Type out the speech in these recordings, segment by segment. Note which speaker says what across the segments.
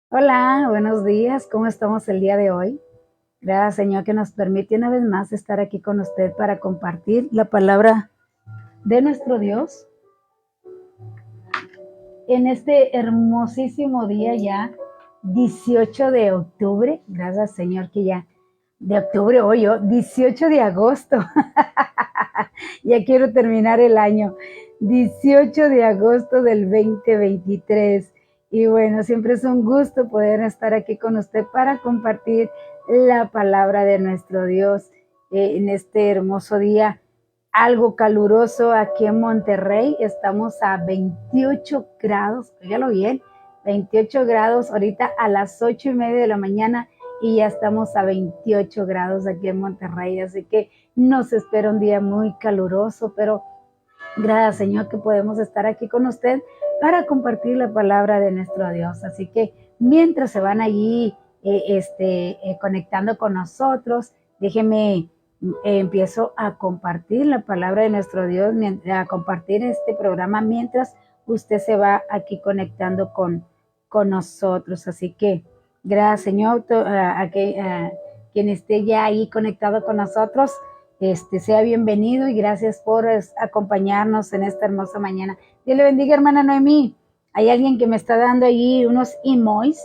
Speaker 1: Hola, buenos días. ¿Cómo estamos el día de hoy? Gracias, Señor, que nos permite una vez más estar aquí con usted para compartir la palabra de nuestro Dios en este hermosísimo día ya, 18 de octubre. Gracias, Señor, que ya de octubre hoy, 18 de agosto. Ya quiero terminar el año. 18 de agosto del 2023. Y bueno, siempre es un gusto poder estar aquí con usted para compartir la palabra de nuestro Dios en este hermoso día. Algo caluroso aquí en Monterrey. Estamos a 28 grados, óigalo bien, 28 grados ahorita a las 8:30 de la mañana y ya estamos a 28 grados aquí en Monterrey. Así que nos espera un día muy caluroso, pero gracias, Señor, que podemos estar aquí con usted para compartir la palabra de nuestro Dios. Así que mientras se van allí conectando con nosotros, déjeme, empiezo a compartir la palabra de nuestro Dios, a compartir este programa mientras usted se va aquí conectando con nosotros. Así que gracias, Señor, a quien esté ya ahí conectado con nosotros. Sea bienvenido y gracias por acompañarnos en esta hermosa mañana. Dios le bendiga, hermana Noemí. Hay alguien que me está dando allí unos emojis,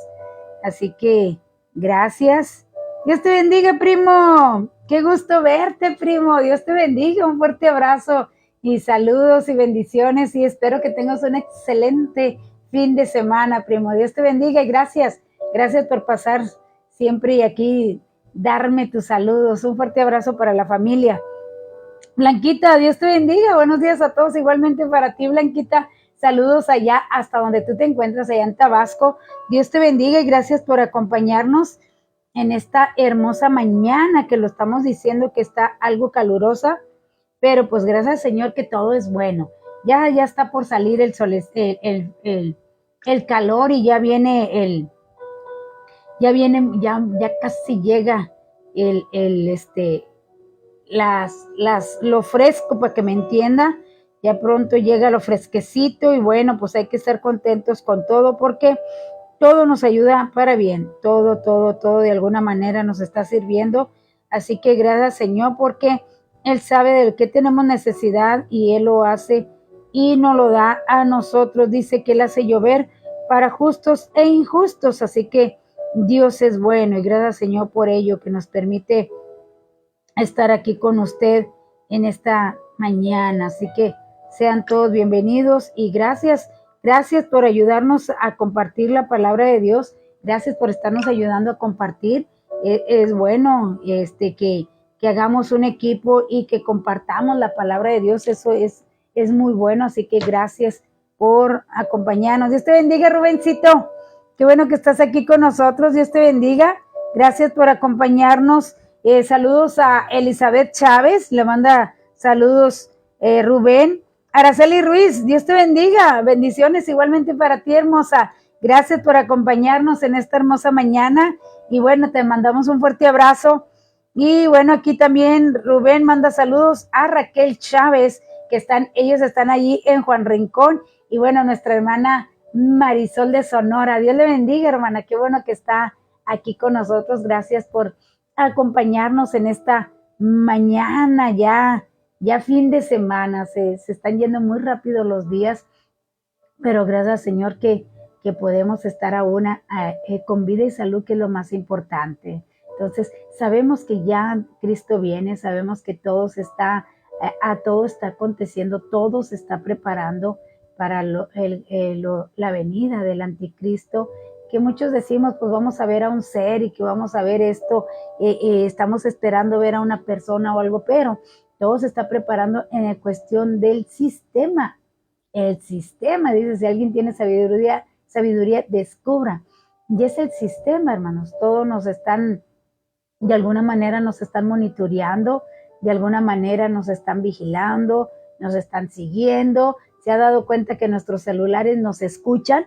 Speaker 1: así que gracias. Dios te bendiga, primo. Qué gusto verte, primo. Dios te bendiga. Un fuerte abrazo y saludos y bendiciones y espero que tengas un excelente fin de semana, primo. Dios te bendiga y gracias. Gracias por pasar siempre y aquí darme tus saludos. Un fuerte abrazo para la familia. Blanquita, Dios te bendiga. Buenos días a todos. Igualmente para ti, Blanquita. Saludos allá hasta donde tú te encuentras, allá en Tabasco. Dios te bendiga y gracias por acompañarnos en esta hermosa mañana que lo estamos diciendo que está algo calurosa, pero pues gracias Señor que todo es bueno. Ya está por salir el sol, el calor y ya casi llega el lo fresco, para que me entienda, ya pronto llega lo fresquecito y bueno, pues hay que estar contentos con todo porque todo nos ayuda para bien, todo de alguna manera nos está sirviendo, así que gracias Señor porque Él sabe del que tenemos necesidad y Él lo hace y nos lo da a nosotros, dice que Él hace llover para justos e injustos, así que Dios es bueno y gracias Señor por ello que nos permite estar aquí con usted en esta mañana. Así que sean todos bienvenidos y gracias por ayudarnos a compartir la palabra de Dios. Gracias por estarnos ayudando a compartir. Es bueno que hagamos un equipo y que compartamos la palabra de Dios. Eso es muy bueno. Así que gracias por acompañarnos. Dios te bendiga, Rubencito. Qué bueno que estás aquí con nosotros. Dios te bendiga. Gracias por acompañarnos. Saludos a Elizabeth Chávez, le manda saludos Rubén. Araceli Ruiz, Dios te bendiga, bendiciones igualmente para ti, hermosa. Gracias por acompañarnos en esta hermosa mañana y bueno, te mandamos un fuerte abrazo. Y bueno, aquí también Rubén manda saludos a Raquel Chávez, ellos están allí en Juan Rincón y bueno, nuestra hermana Marisol de Sonora. Dios le bendiga, hermana, qué bueno que está aquí con nosotros. Gracias por acompañarnos en esta mañana, ya fin de semana, se están yendo muy rápido los días, pero gracias Señor que podemos estar aún con vida y salud, que es lo más importante. Entonces, sabemos que ya Cristo viene, sabemos que todo está aconteciendo, todo se está preparando para la venida del anticristo, que muchos decimos, pues vamos a ver a un ser y que vamos a ver esto, estamos esperando ver a una persona o algo, pero todo se está preparando en la cuestión del sistema. El sistema, dice, si alguien tiene sabiduría, descubra. Y es el sistema, hermanos, todos de alguna manera nos están monitoreando, de alguna manera nos están vigilando, nos están siguiendo. Se ha dado cuenta que nuestros celulares nos escuchan.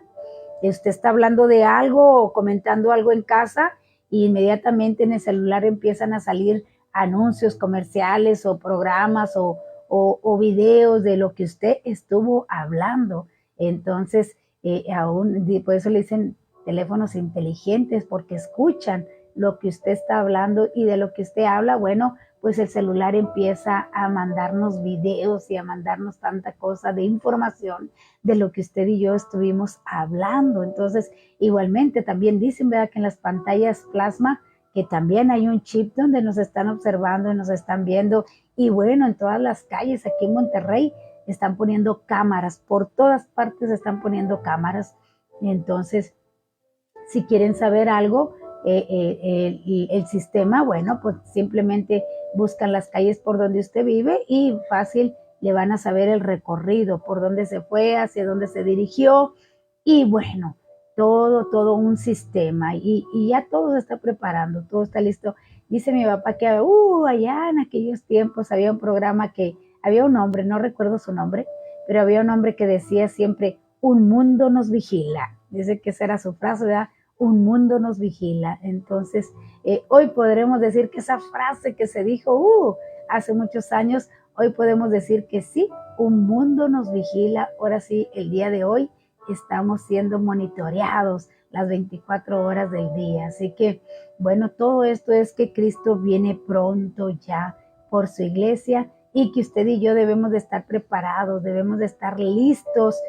Speaker 1: Usted está hablando de algo o comentando algo en casa y inmediatamente en el celular empiezan a salir anuncios comerciales o programas o videos de lo que usted estuvo hablando. Entonces, por eso le dicen teléfonos inteligentes porque escuchan lo que usted está hablando y de lo que usted habla, bueno, pues el celular empieza a mandarnos videos y a mandarnos tanta cosa de información de lo que usted y yo estuvimos hablando. Entonces, igualmente también dicen, ¿verdad?, que en las pantallas plasma, que también hay un chip donde nos están observando y nos están viendo. Y bueno, en todas las calles aquí en Monterrey están poniendo cámaras, por todas partes están poniendo cámaras. Entonces, si quieren saber algo, el sistema, bueno, pues simplemente buscan las calles por donde usted vive y fácil le van a saber el recorrido, por dónde se fue, hacia dónde se dirigió. Y bueno, todo un sistema y ya todo se está preparando, todo está listo. Dice mi papá que allá en aquellos tiempos había un programa que había un hombre, no recuerdo su nombre, pero había un hombre que decía siempre, un mundo nos vigila. Dice que esa era su frase, ¿verdad? Un mundo nos vigila. Entonces, hoy podremos decir que esa frase que se dijo hace muchos años, hoy podemos decir que sí, un mundo nos vigila. Ahora sí, el día de hoy estamos siendo monitoreados las 24 horas del día. Así que, bueno, todo esto es que Cristo viene pronto ya por su iglesia y que usted y yo debemos de estar preparados, debemos de estar listos,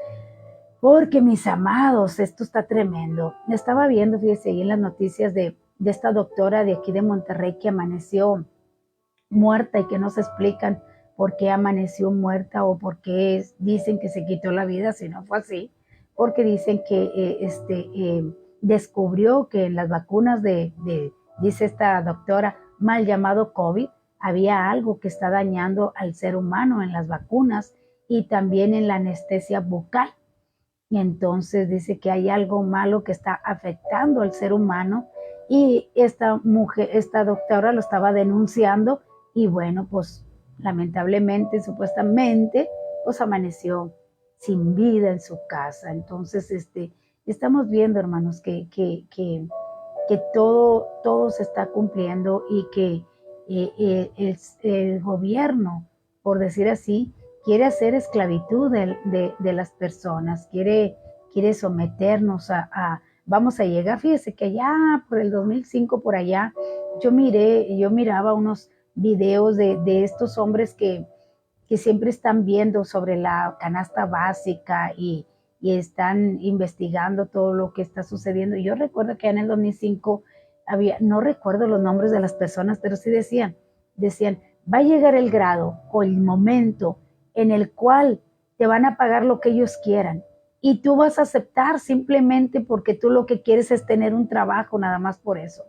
Speaker 1: porque mis amados, esto está tremendo. Estaba viendo, fíjese, ahí en las noticias de esta doctora de aquí de Monterrey que amaneció muerta y que no se explican por qué amaneció muerta o por qué dicen que se quitó la vida, si no fue así, porque dicen que descubrió que en las vacunas dice esta doctora, mal llamado COVID, había algo que está dañando al ser humano en las vacunas y también en la anestesia bucal. Y entonces dice que hay algo malo que está afectando al ser humano y esta mujer, esta doctora lo estaba denunciando y bueno, pues lamentablemente, supuestamente, pues amaneció sin vida en su casa. Entonces, estamos viendo, hermanos, que todo se está cumpliendo y que el gobierno, por decir así, quiere hacer esclavitud de las personas, quiere someternos vamos a llegar, fíjese que allá por el 2005, por allá, yo miraba unos videos de estos hombres que siempre están viendo sobre la canasta básica y están investigando todo lo que está sucediendo. Y yo recuerdo que en el 2005 no recuerdo los nombres de las personas, pero sí decían, va a llegar el grado o el momento en el cual te van a pagar lo que ellos quieran y tú vas a aceptar simplemente porque tú lo que quieres es tener un trabajo, nada más por eso.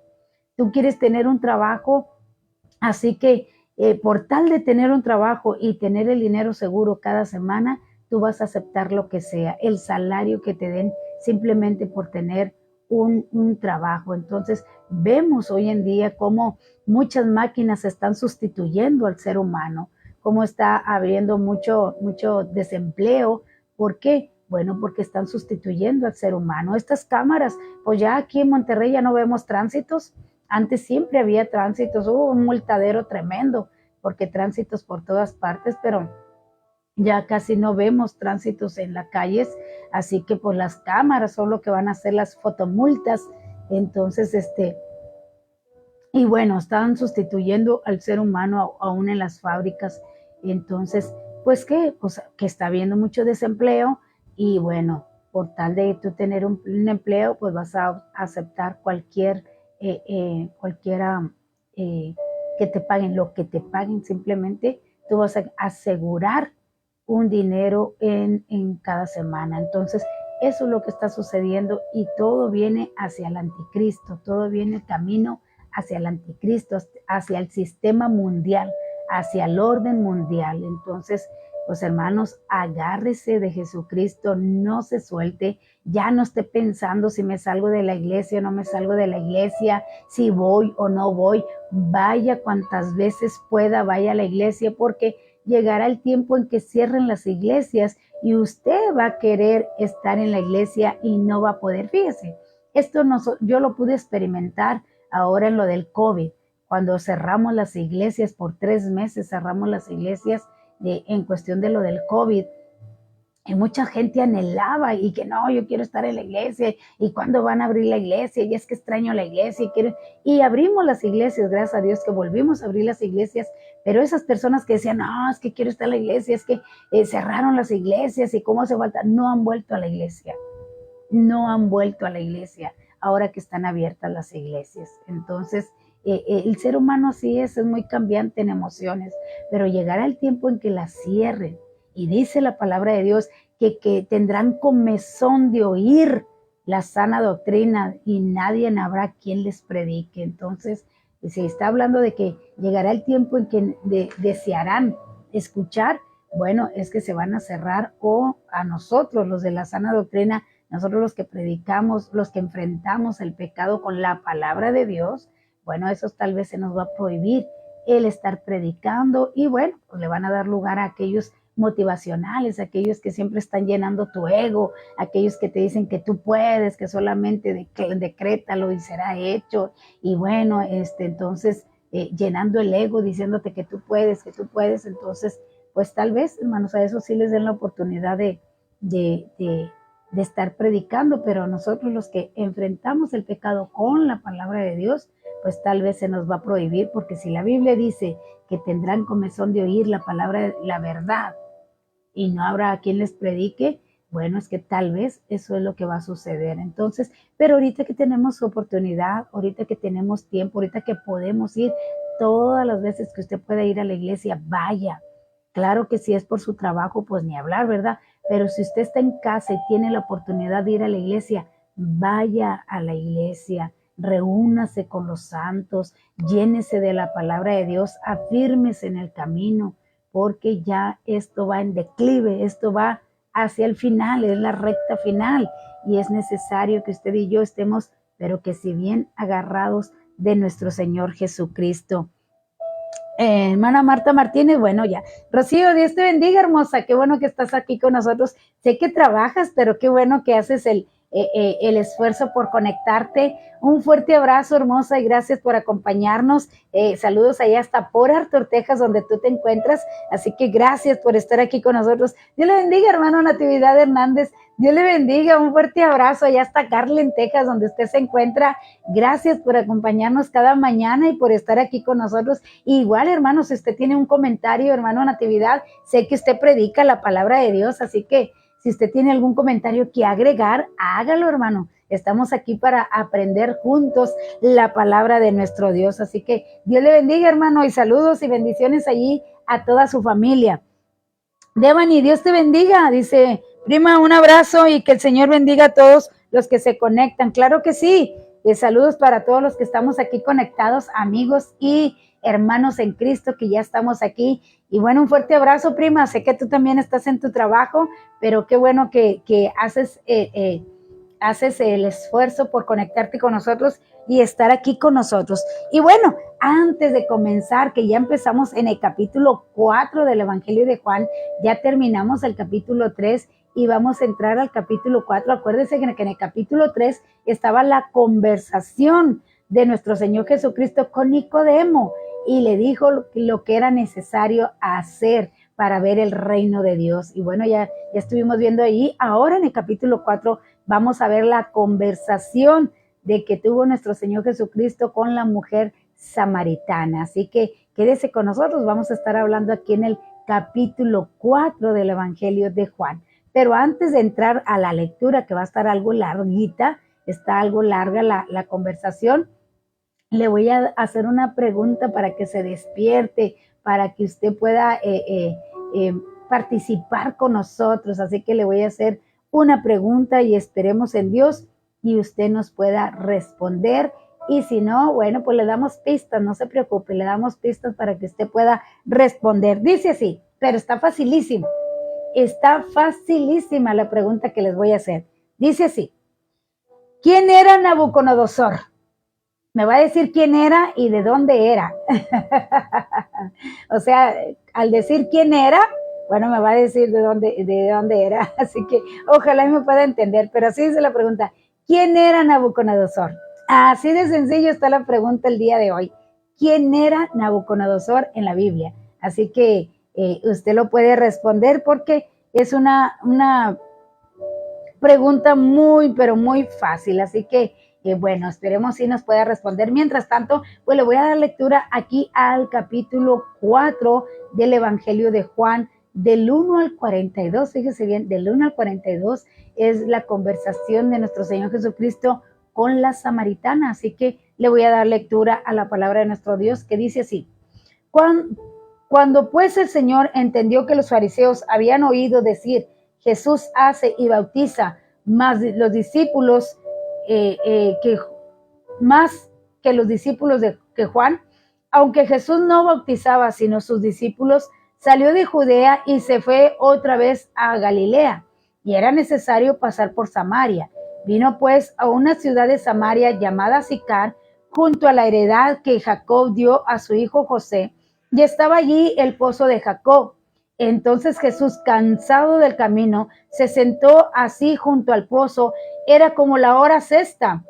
Speaker 1: Tú quieres tener un trabajo, así que por tal de tener un trabajo y tener el dinero seguro cada semana, tú vas a aceptar lo que sea, el salario que te den simplemente por tener un trabajo. Entonces vemos hoy en día cómo muchas máquinas están sustituyendo al ser humano, cómo está habiendo mucho desempleo. ¿Por qué? Bueno, porque están sustituyendo al ser humano. Estas cámaras, pues ya aquí en Monterrey ya no vemos tránsitos. Antes siempre había tránsitos, hubo un multadero tremendo, porque tránsitos por todas partes, pero ya casi no vemos tránsitos en las calles, así que pues las cámaras son lo que van a hacer las fotomultas. Entonces, y bueno, están sustituyendo al ser humano aún en las fábricas. Entonces, pues ¿qué? Pues que está habiendo mucho desempleo y bueno, por tal de tú tener un empleo, pues vas a aceptar cualquiera que te paguen, lo que te paguen simplemente, tú vas a asegurar un dinero en cada semana. Entonces, eso es lo que está sucediendo y todo viene hacia el anticristo, todo viene el camino hacia el anticristo, hacia el sistema mundial, hacia el orden mundial. Entonces, pues hermanos, agárrese de Jesucristo, no se suelte, ya no esté pensando si me salgo de la iglesia o no me salgo de la iglesia, si voy o no voy, vaya cuantas veces pueda, vaya a la iglesia, porque llegará el tiempo en que cierren las iglesias y usted va a querer estar en la iglesia y no va a poder. Fíjese, yo lo pude experimentar ahora en lo del COVID, cuando cerramos las iglesias por 3 meses, cerramos las iglesias en cuestión de lo del COVID. Y mucha gente anhelaba y que no, yo quiero estar en la iglesia y cuándo van a abrir la iglesia y es que extraño la iglesia y abrimos las iglesias, gracias a Dios que volvimos a abrir las iglesias, pero esas personas que decían, no, es que quiero estar en la iglesia, es que cerraron las iglesias y cómo hace falta, no han vuelto a la iglesia, no han vuelto a la iglesia ahora que están abiertas las iglesias. Entonces, el ser humano así es muy cambiante en emociones, pero llegará el tiempo en que las cierren. Y dice la palabra de Dios que tendrán comezón de oír la sana doctrina y nadie habrá quien les predique. Entonces, se está hablando de que llegará el tiempo en que desearán escuchar. Bueno, es que se van a cerrar, o a nosotros, los de la sana doctrina, nosotros los que predicamos, los que enfrentamos el pecado con la palabra de Dios, bueno, eso tal vez se nos va a prohibir el estar predicando y bueno, pues le van a dar lugar a aquellos motivacionales, aquellos que siempre están llenando tu ego, aquellos que te dicen que tú puedes, que solamente decrétalo y será hecho, y bueno, entonces llenando el ego, diciéndote que tú puedes, entonces, pues tal vez, hermanos, a eso sí les den la oportunidad de, de, de estar predicando, pero nosotros los que enfrentamos el pecado con la palabra de Dios, pues tal vez se nos va a prohibir, porque si la Biblia dice que tendrán comezón de oír la palabra, la verdad, y no habrá a quien les predique, bueno, es que tal vez eso es lo que va a suceder. Entonces, pero ahorita que tenemos oportunidad, ahorita que tenemos tiempo, ahorita que podemos ir todas las veces que usted pueda ir a la iglesia, vaya. Claro que si es por su trabajo, pues ni hablar, ¿verdad? Pero si usted está en casa y tiene la oportunidad de ir a la iglesia, vaya a la iglesia, reúnase con los santos, llénese de la palabra de Dios, afírmese en el camino, porque ya esto va en declive, esto va hacia el final, es la recta final, y es necesario que usted y yo estemos, pero que si bien agarrados de nuestro Señor Jesucristo. Hermana Marta Martínez, bueno, ya. Rocío, Dios te bendiga, hermosa. Qué bueno que estás aquí con nosotros. Sé que trabajas, pero qué bueno que haces el esfuerzo por conectarte. Un fuerte abrazo, hermosa, y gracias por acompañarnos. Saludos allá hasta por Artur, Texas, donde tú te encuentras. Así que gracias por estar aquí con nosotros. Dios le bendiga, hermano Natividad Hernández. Dios le bendiga, un fuerte abrazo allá hasta Garland, Texas, donde usted se encuentra. Gracias por acompañarnos cada mañana y por estar aquí con nosotros. Igual, hermano, si usted tiene un comentario, hermano Natividad, sé que usted predica la palabra de Dios, así que si usted tiene algún comentario que agregar, hágalo, hermano. Estamos aquí para aprender juntos la palabra de nuestro Dios. Así que Dios le bendiga, hermano, y saludos y bendiciones allí a toda su familia. Devani, Dios te bendiga, dice, prima, un abrazo y que el Señor bendiga a todos los que se conectan. Claro que sí. Saludos para todos los que estamos aquí conectados, amigos y hermanos en Cristo que ya estamos aquí. Y bueno, un fuerte abrazo, prima. Sé que tú también estás en tu trabajo, pero qué bueno que haces el esfuerzo por conectarte con nosotros y estar aquí con nosotros. Y bueno, antes de comenzar, que ya empezamos en el capítulo 4 del Evangelio de Juan, ya terminamos el capítulo 3 y vamos a entrar al capítulo 4. Acuérdense que en el capítulo 3 estaba la conversación de nuestro Señor Jesucristo con Nicodemo y le dijo lo que era necesario hacer para ver el reino de Dios. Y bueno, ya estuvimos viendo ahí. Ahora en el capítulo 4 vamos a ver la conversación de que tuvo nuestro Señor Jesucristo con la mujer samaritana. Así que quédese con nosotros, vamos a estar hablando aquí en el capítulo 4 del Evangelio de Juan. Pero antes de entrar a la lectura, que va a estar algo larguita, está algo larga la conversación, le voy a hacer una pregunta para que se despierte, para que usted pueda participar con nosotros. Así que le voy a hacer una pregunta y esperemos en Dios y usted nos pueda responder. Y si no, bueno, pues le damos pistas, no se preocupe, le damos pistas para que usted pueda responder. Dice así, pero está facilísimo. Está facilísima la pregunta que les voy a hacer. Dice así, ¿quién era Nabucodonosor? Me va a decir quién era y de dónde era. O sea, al decir quién era, bueno, me va a decir de dónde era. Así que ojalá me pueda entender. Pero así dice la pregunta, ¿quién era Nabucodonosor? Así de sencillo está la pregunta el día de hoy. ¿Quién era Nabucodonosor en la Biblia? Así que usted lo puede responder porque es una pregunta muy, pero muy fácil, así que bueno, esperemos si nos pueda responder. Mientras tanto, pues le voy a dar lectura aquí al capítulo 4 del Evangelio de Juan, del 1 al 42, fíjese bien, del 1 al 42 es la conversación de nuestro Señor Jesucristo con la samaritana, así que le voy a dar lectura a la palabra de nuestro Dios, que dice así: cuando pues el Señor entendió que los fariseos habían oído decir, Jesús hace y bautiza, más los discípulos que más que los discípulos que Juan, aunque Jesús no bautizaba sino sus discípulos, salió de Judea y se fue otra vez a Galilea, y era necesario pasar por Samaria. Vino pues a una ciudad de Samaria llamada Sicar, junto a la heredad que Jacob dio a su hijo José, y estaba allí el pozo de Jacob. Entonces Jesús, cansado del camino, se sentó así junto al pozo. Era como la hora sexta.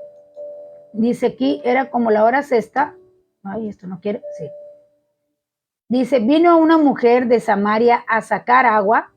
Speaker 1: Dice aquí, era como la hora sexta. Ay, esto no quiere, sí. Dice, vino una mujer de Samaria a sacar agua,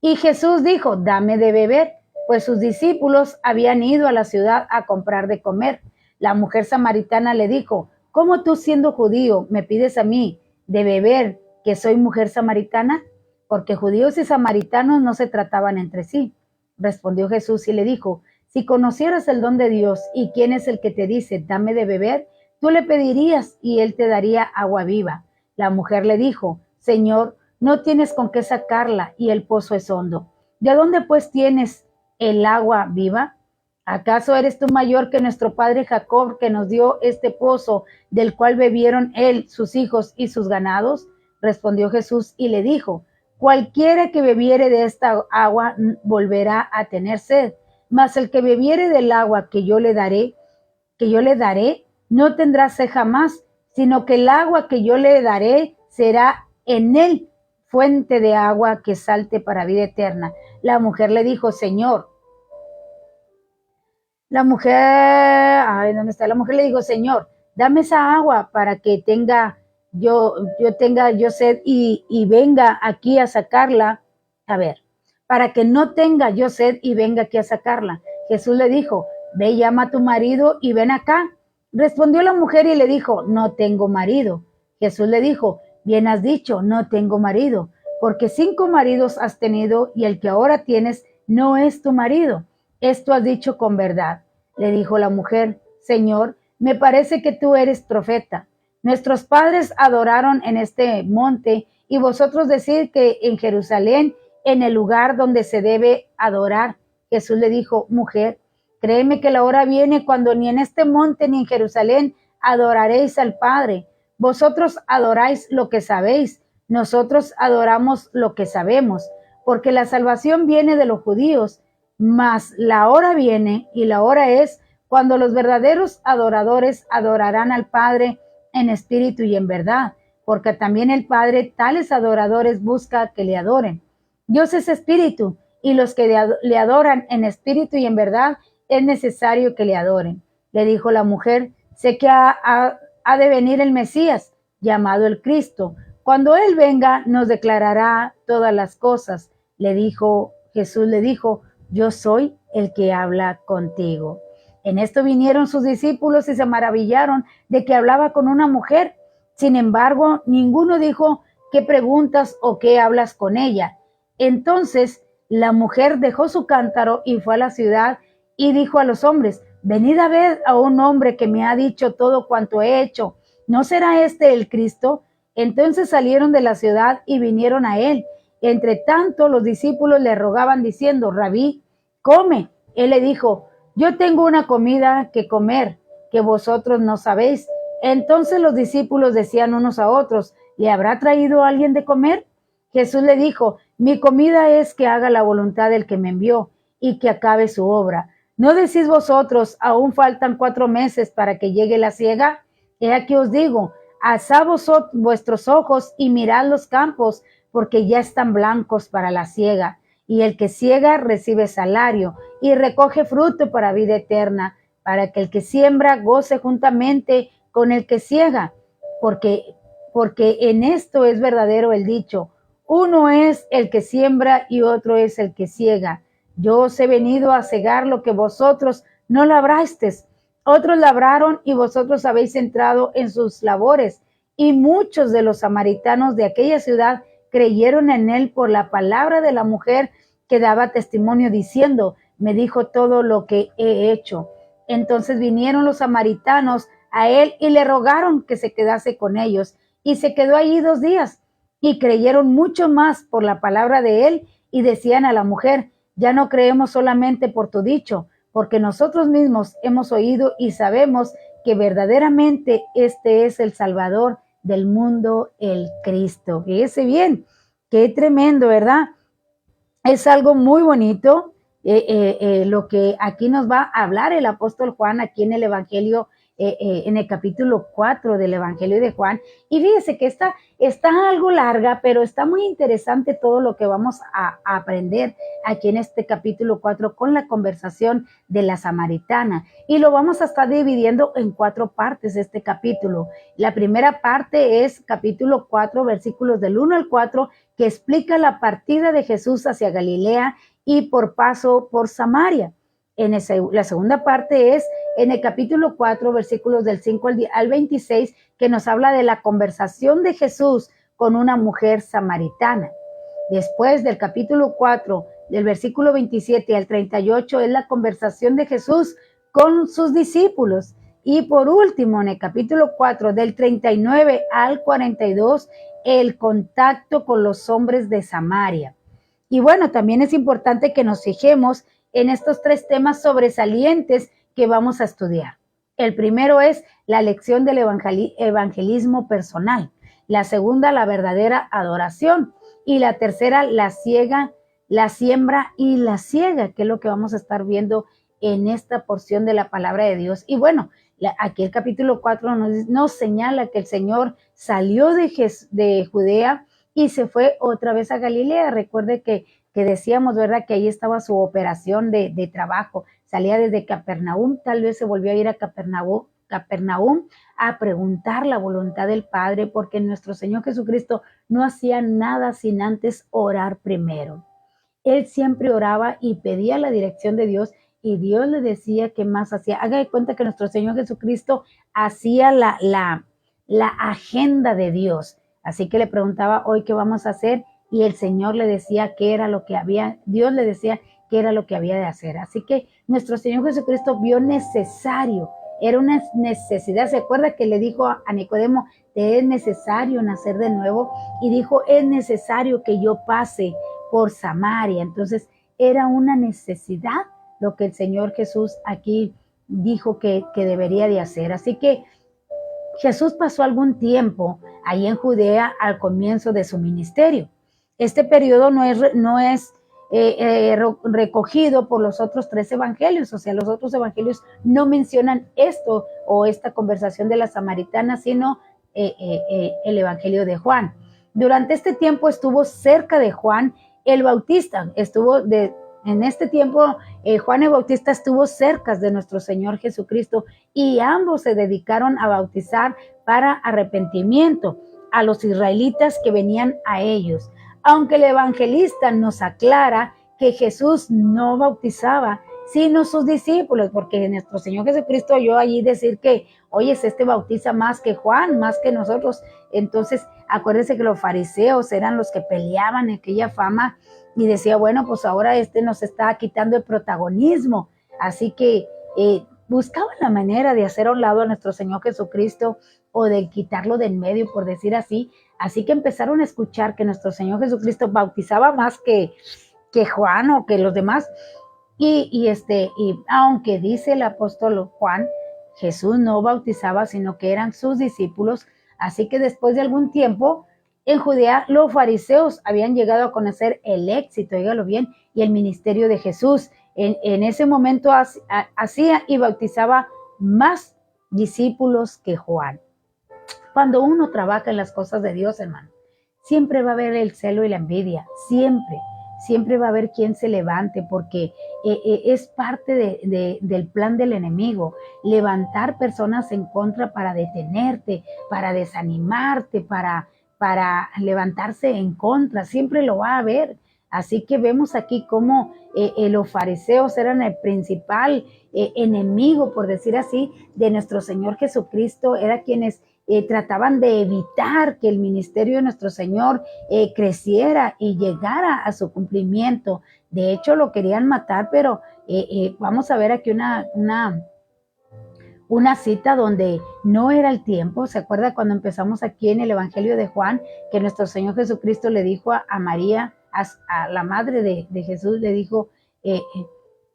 Speaker 1: y Jesús dijo, dame de beber, pues sus discípulos habían ido a la ciudad a comprar de comer. La mujer samaritana le dijo, ¿cómo tú, siendo judío, me pides a mí de beber, que soy mujer samaritana? Porque judíos y samaritanos no se trataban entre sí. Respondió Jesús y le dijo, si conocieras el don de Dios y quién es el que te dice, dame de beber, tú le pedirías y él te daría agua viva. La mujer le dijo, Señor, no tienes con qué sacarla y el pozo es hondo. ¿De dónde pues tienes el agua viva? ¿Acaso eres tú mayor que nuestro padre Jacob, que nos dio este pozo, del cual bebieron él, sus hijos y sus ganados? Respondió Jesús y le dijo, cualquiera que bebiere de esta agua volverá a tener sed, mas el que bebiere del agua que yo le daré, no tendrá sed jamás, sino que el agua que yo le daré será en él fuente de agua que salte para vida eterna. La mujer le dijo, Señor, La mujer le dijo, Señor, dame esa agua para que tenga yo sed y venga aquí a sacarla. A ver, para que no tenga yo sed y venga aquí a sacarla. Jesús le dijo, ve, llama a tu marido y ven acá. Respondió la mujer y le dijo, no tengo marido. Jesús le dijo, bien has dicho, no tengo marido, porque 5 maridos has tenido y el que ahora tienes no es tu marido. Esto has dicho con verdad. Le dijo la mujer, Señor, me parece que tú eres profeta. Nuestros padres adoraron en este monte y vosotros decís que en Jerusalén, en el lugar donde se debe adorar. Jesús le dijo, mujer, créeme que la hora viene cuando ni en este monte ni en Jerusalén adoraréis al Padre. Vosotros adoráis lo que sabéis, nosotros adoramos lo que sabemos, porque la salvación viene de los judíos, mas la hora viene y la hora es cuando los verdaderos adoradores adorarán al Padre en espíritu y en verdad, porque también el Padre tales adoradores busca que le adoren. Dios es espíritu, y los que le adoran en espíritu y en verdad es necesario que le adoren. Le dijo la mujer, sé que ha de venir el Mesías, llamado el Cristo. Cuando Él venga, nos declarará todas las cosas. Jesús le dijo, yo soy el que habla contigo. En esto vinieron sus discípulos y se maravillaron de que hablaba con una mujer. Sin embargo, ninguno dijo, ¿qué preguntas o qué hablas con ella? Entonces la mujer dejó su cántaro y fue a la ciudad y dijo a los hombres, venid a ver a un hombre que me ha dicho todo cuanto he hecho. ¿No será este el Cristo? Entonces salieron de la ciudad y vinieron a él. Entre tanto, los discípulos le rogaban diciendo, Rabí, come. Él le dijo, yo tengo una comida que comer que vosotros no sabéis. Entonces los discípulos decían unos a otros, ¿le habrá traído alguien de comer? Jesús le dijo, mi comida es que haga la voluntad del que me envió y que acabe su obra. ¿No decís vosotros, aún faltan 4 meses para que llegue la siega? He aquí os digo, alzad vuestros ojos y mirad los campos, porque ya están blancos para la siega. Y el que siega recibe salario y recoge fruto para vida eterna, para que el que siembra goce juntamente con el que siega, porque en esto es verdadero el dicho, Uno es el que siembra y otro es el que ciega. Yo os he venido a cegar lo que vosotros no labrasteis. Otros labraron y vosotros habéis entrado en sus labores. Y muchos de los samaritanos de aquella ciudad creyeron en él por la palabra de la mujer que daba testimonio diciendo, me dijo todo lo que he hecho. Entonces vinieron los samaritanos a él y le rogaron que se quedase con ellos. Y se quedó allí 2 días. Y creyeron mucho más por la palabra de él y decían a la mujer, ya no creemos solamente por tu dicho, porque nosotros mismos hemos oído y sabemos que verdaderamente este es el Salvador del mundo, el Cristo. Fíjese bien, qué tremendo, ¿verdad? Es algo muy bonito lo que aquí nos va a hablar el apóstol Juan aquí en el Evangelio, en el capítulo 4 del Evangelio de Juan. Y fíjese que está algo larga, pero está muy interesante todo lo que vamos a aprender aquí en este capítulo 4 con la conversación de la samaritana. Y lo vamos a estar dividiendo en 4 partes este capítulo. La primera parte es capítulo 4, versículos del 1 al 4, que explica la partida de Jesús hacia Galilea y por paso por Samaria. La segunda parte es en el capítulo 4, versículos del 5 al 26, que nos habla de la conversación de Jesús con una mujer samaritana. Después del capítulo 4, del versículo 27 al 38, es la conversación de Jesús con sus discípulos. Y por último, en el capítulo 4, del 39 al 42, el contacto con los hombres de Samaria. Y bueno, también es importante que nos fijemos en estos 3 temas sobresalientes que vamos a estudiar. El primero es la lección del evangelismo personal. La segunda, la verdadera adoración. Y la tercera, la siembra y la ciega, que es lo que vamos a estar viendo en esta porción de la palabra de Dios. Y bueno, aquí el capítulo 4 nos señala que el Señor salió de Judea y se fue otra vez a Galilea. Recuerde que decíamos, ¿verdad?, que ahí estaba su operación de trabajo. Salía desde Capernaum, tal vez se volvió a ir a Capernaum a preguntar la voluntad del Padre, porque nuestro Señor Jesucristo no hacía nada sin antes orar primero. Él siempre oraba y pedía la dirección de Dios y Dios le decía qué más hacía. Haga de cuenta que nuestro Señor Jesucristo hacía la agenda de Dios. Así que le preguntaba, hoy qué vamos a hacer, y el Señor le decía qué era lo que había, Dios le decía qué era lo que había de hacer. Así que nuestro Señor Jesucristo vio necesario, era una necesidad. ¿Se acuerda que le dijo a Nicodemo, te es necesario nacer de nuevo? Y dijo, es necesario que yo pase por Samaria. Entonces era una necesidad lo que el Señor Jesús aquí dijo que debería de hacer. Así que Jesús pasó algún tiempo ahí en Judea al comienzo de su ministerio. Este periodo no es recogido por los otros 3 evangelios, o sea, los otros evangelios no mencionan esto o esta conversación de la samaritana, sino el evangelio de Juan. Durante este tiempo estuvo cerca de Juan el Bautista, en este tiempo Juan el Bautista estuvo cerca de nuestro Señor Jesucristo y ambos se dedicaron a bautizar para arrepentimiento a los israelitas que venían a ellos. Aunque el evangelista nos aclara que Jesús no bautizaba, sino sus discípulos, porque nuestro Señor Jesucristo oyó allí decir que, oye, este bautiza más que Juan, más que nosotros. Entonces, acuérdense que los fariseos eran los que peleaban aquella fama y decía, bueno, pues ahora nos está quitando el protagonismo. Así que buscaban la manera de hacer a un lado a nuestro Señor Jesucristo o de quitarlo del medio, por decir así. Así que empezaron a escuchar que nuestro Señor Jesucristo bautizaba más que Juan o que los demás. Y aunque dice el apóstol Juan, Jesús no bautizaba, sino que eran sus discípulos. Así que después de algún tiempo, en Judea, los fariseos habían llegado a conocer el éxito, dígalo bien, y el ministerio de Jesús. En ese momento hacía y bautizaba más discípulos que Juan. Cuando uno trabaja en las cosas de Dios, hermano, siempre va a haber el celo y la envidia, siempre va a haber quien se levante, porque es parte del plan del enemigo, levantar personas en contra para detenerte, para desanimarte, para para levantarse en contra, siempre lo va a haber. Así que vemos aquí cómo los fariseos eran el principal enemigo, por decir así, de nuestro Señor Jesucristo, era quienes trataban de evitar que el ministerio de nuestro Señor creciera y llegara a su cumplimiento. De hecho, lo querían matar, pero vamos a ver aquí una cita donde no era el tiempo. ¿Se acuerda cuando empezamos aquí en el Evangelio de Juan, que nuestro Señor Jesucristo le dijo a María, a la madre de Jesús, le dijo,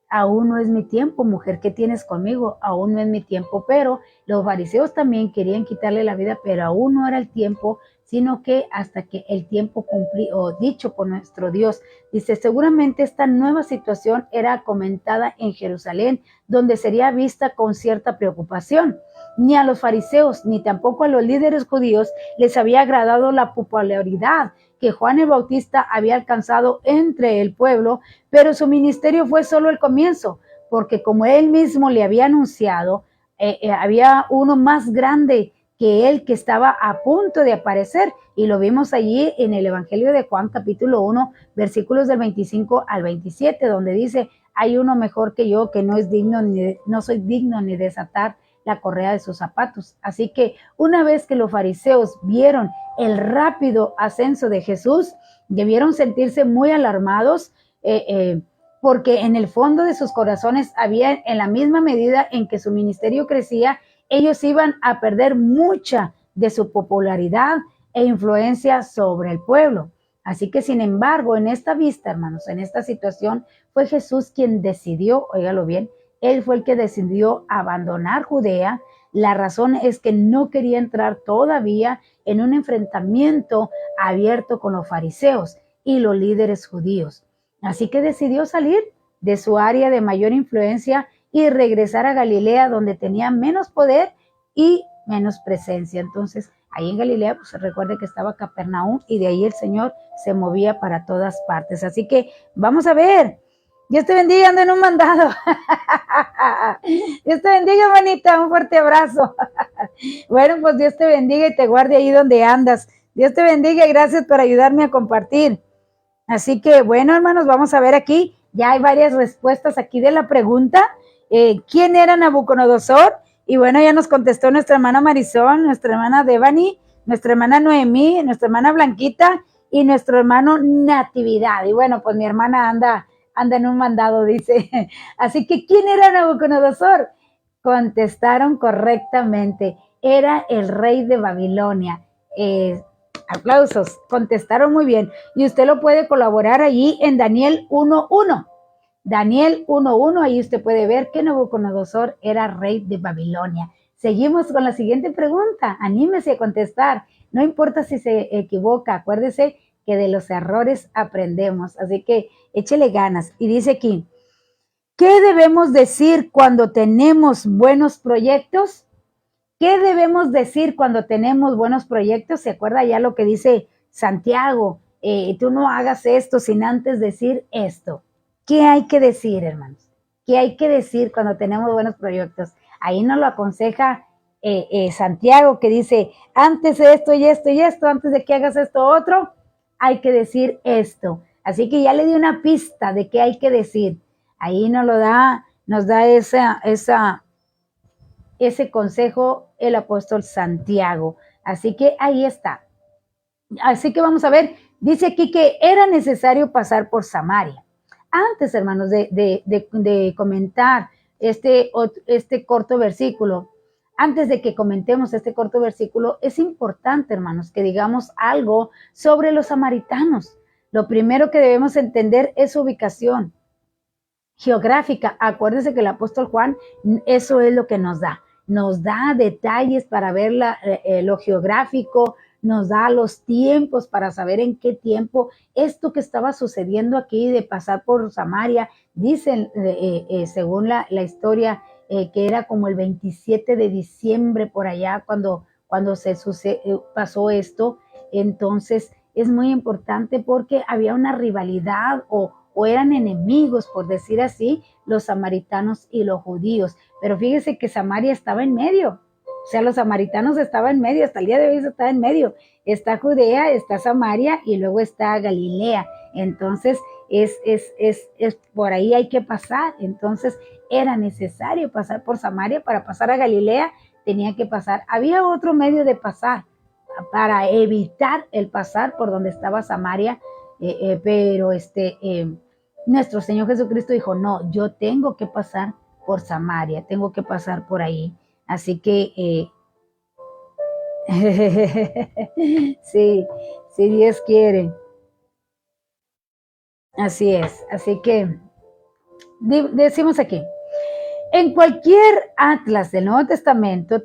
Speaker 1: aún no es mi tiempo, mujer, ¿qué tienes conmigo? Aún no es mi tiempo. Pero los fariseos también querían quitarle la vida, pero aún no era el tiempo, sino que hasta que el tiempo cumplió, dicho por nuestro Dios. Dice, seguramente esta nueva situación era comentada en Jerusalén, donde sería vista con cierta preocupación. Ni a los fariseos, ni tampoco a los líderes judíos les había agradado la popularidad que Juan el Bautista había alcanzado entre el pueblo, pero su ministerio fue solo el comienzo, porque como él mismo le había anunciado, había uno más grande que él que estaba a punto de aparecer, y lo vimos allí en el Evangelio de Juan capítulo 1, versículos del 25 al 27, donde dice, hay uno mejor que yo que no soy digno ni desatar la correa de sus zapatos. Así que una vez que los fariseos vieron el rápido ascenso de Jesús, debieron sentirse muy alarmados, porque en el fondo de sus corazones había, en la misma medida en que su ministerio crecía, ellos iban a perder mucha de su popularidad e influencia sobre el pueblo. Así que, sin embargo, en esta vista, hermanos, en esta situación, fue Jesús quien decidió, óigalo bien, él fue el que decidió abandonar Judea. La razón es que no quería entrar todavía en un enfrentamiento abierto con los fariseos y los líderes judíos. Así que decidió salir de su área de mayor influencia y regresar a Galilea, donde tenía menos poder y menos presencia. Entonces, ahí en Galilea, pues recuerde que estaba Capernaum, y de ahí el Señor se movía para todas partes. Así que vamos a ver. Dios te bendiga, ando en un mandado. Dios te bendiga, hermanita, un fuerte abrazo. Bueno, pues Dios te bendiga y te guarde ahí donde andas. Dios te bendiga y gracias por ayudarme a compartir. Así que, bueno, hermanos, vamos a ver aquí. Ya hay varias respuestas aquí de la pregunta. ¿Quién era Nabucodonosor? Y bueno, ya nos contestó nuestra hermana Marisol, nuestra hermana Devani, nuestra hermana Noemí, nuestra hermana Blanquita y nuestro hermano Natividad. Y bueno, pues mi hermana anda en un mandado, dice. Así que, ¿quién era Nabucodonosor? Contestaron correctamente. Era el rey de Babilonia. Aplausos, contestaron muy bien. Y usted lo puede colaborar allí en Daniel 1:1. Daniel 1:1, ahí usted puede ver que Nabucodonosor era rey de Babilonia. Seguimos con la siguiente pregunta. Anímese a contestar. No importa si se equivoca, acuérdese que de los errores aprendemos. Así que échele ganas. Y dice aquí, ¿qué debemos decir cuando tenemos buenos proyectos? ¿Qué debemos decir cuando tenemos buenos proyectos? ¿Se acuerda ya lo que dice Santiago? Tú no hagas esto sin antes decir esto. ¿Qué hay que decir, hermanos? ¿Qué hay que decir cuando tenemos buenos proyectos? Ahí nos lo aconseja Santiago, que dice, antes de esto y esto y esto, antes de que hagas esto otro, hay que decir esto. Así que ya le di una pista de qué hay que decir. Ahí nos da ese consejo el apóstol Santiago. Así que ahí está. Así que vamos a ver, dice aquí que era necesario pasar por Samaria. Antes, hermanos, de comentar este corto versículo, antes de que comentemos este corto versículo, es importante, hermanos, que digamos algo sobre los samaritanos. Lo primero que debemos entender es su ubicación geográfica. Acuérdense que el apóstol Juan, eso es lo que nos da detalles para ver lo geográfico, nos da los tiempos para saber en qué tiempo esto que estaba sucediendo aquí de pasar por Samaria. Dicen, según la historia, que era como el 27 de diciembre por allá cuando pasó esto. Entonces es muy importante porque había una rivalidad o eran enemigos, por decir así, los samaritanos y los judíos. Pero fíjese que Samaria estaba en medio. O sea, los samaritanos estaban en medio, hasta el día de hoy está en medio. Está Judea, está Samaria y luego está Galilea. Entonces, es por ahí hay que pasar. Entonces, era necesario pasar por Samaria para pasar a Galilea, tenía que pasar. Había otro medio de pasar para evitar el pasar por donde estaba Samaria, pero nuestro Señor Jesucristo dijo, no, yo tengo que pasar por Samaria, tengo que pasar por ahí. Así que, sí, si Dios quiere. Así es. Así que decimos aquí, en cualquier atlas del Nuevo Testamento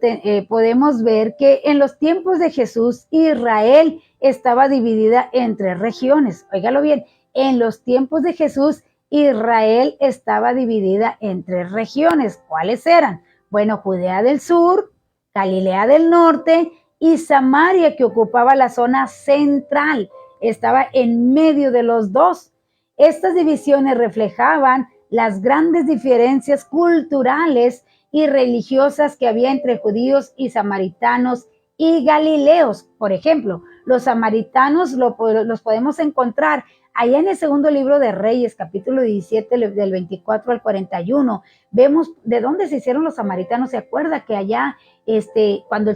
Speaker 1: podemos ver que en los tiempos de Jesús, Israel estaba dividida entre regiones. Óigalo bien, en los tiempos de Jesús, Israel estaba dividida entre regiones. ¿Cuáles eran? Bueno, Judea del sur, Galilea del norte y Samaria, que ocupaba la zona central. Estaba en medio de los dos. Estas divisiones reflejaban las grandes diferencias culturales y religiosas que había entre judíos y samaritanos y galileos. Por ejemplo, los samaritanos los podemos encontrar allá en el segundo libro de Reyes, capítulo 17, del 24 al 41. Vemos de dónde se hicieron los samaritanos. Se acuerda que allá, cuando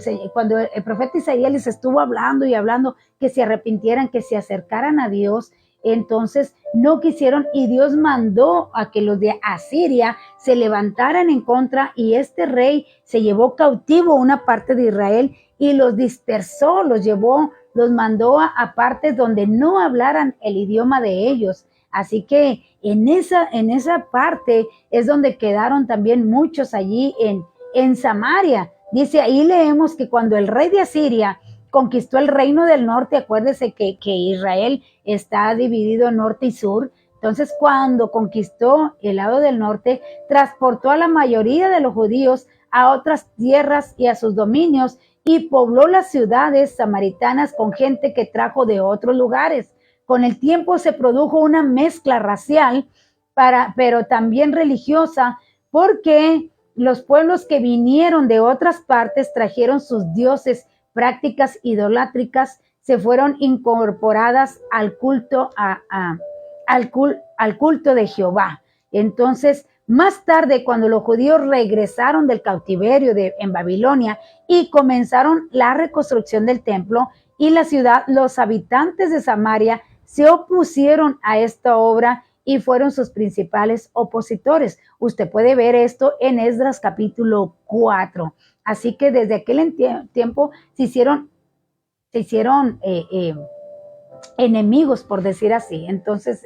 Speaker 1: el profeta Isaías les estuvo hablando y hablando que se arrepintieran, que se acercaran a Dios, entonces no quisieron y Dios mandó a que los de Asiria se levantaran en contra y este rey se llevó cautivo una parte de Israel y los dispersó, los mandó a partes donde no hablaran el idioma de ellos. Así que en esa parte es donde quedaron también muchos allí en Samaria. Dice, ahí leemos que cuando el rey de Asiria conquistó el reino del norte, acuérdese que Israel está dividido en norte y sur. Entonces, cuando conquistó el lado del norte, transportó a la mayoría de los judíos a otras tierras y a sus dominios y pobló las ciudades samaritanas con gente que trajo de otros lugares. Con el tiempo se produjo una mezcla racial, pero también religiosa, porque los pueblos que vinieron de otras partes trajeron sus dioses, prácticas idolátricas, se fueron incorporadas al culto al culto de Jehová. Entonces, más tarde, cuando los judíos regresaron del cautiverio en Babilonia y comenzaron la reconstrucción del templo y la ciudad, los habitantes de Samaria se opusieron a esta obra y fueron sus principales opositores. Usted puede ver esto en Esdras capítulo 4. Así que desde aquel tiempo se hicieron enemigos, por decir así. Entonces,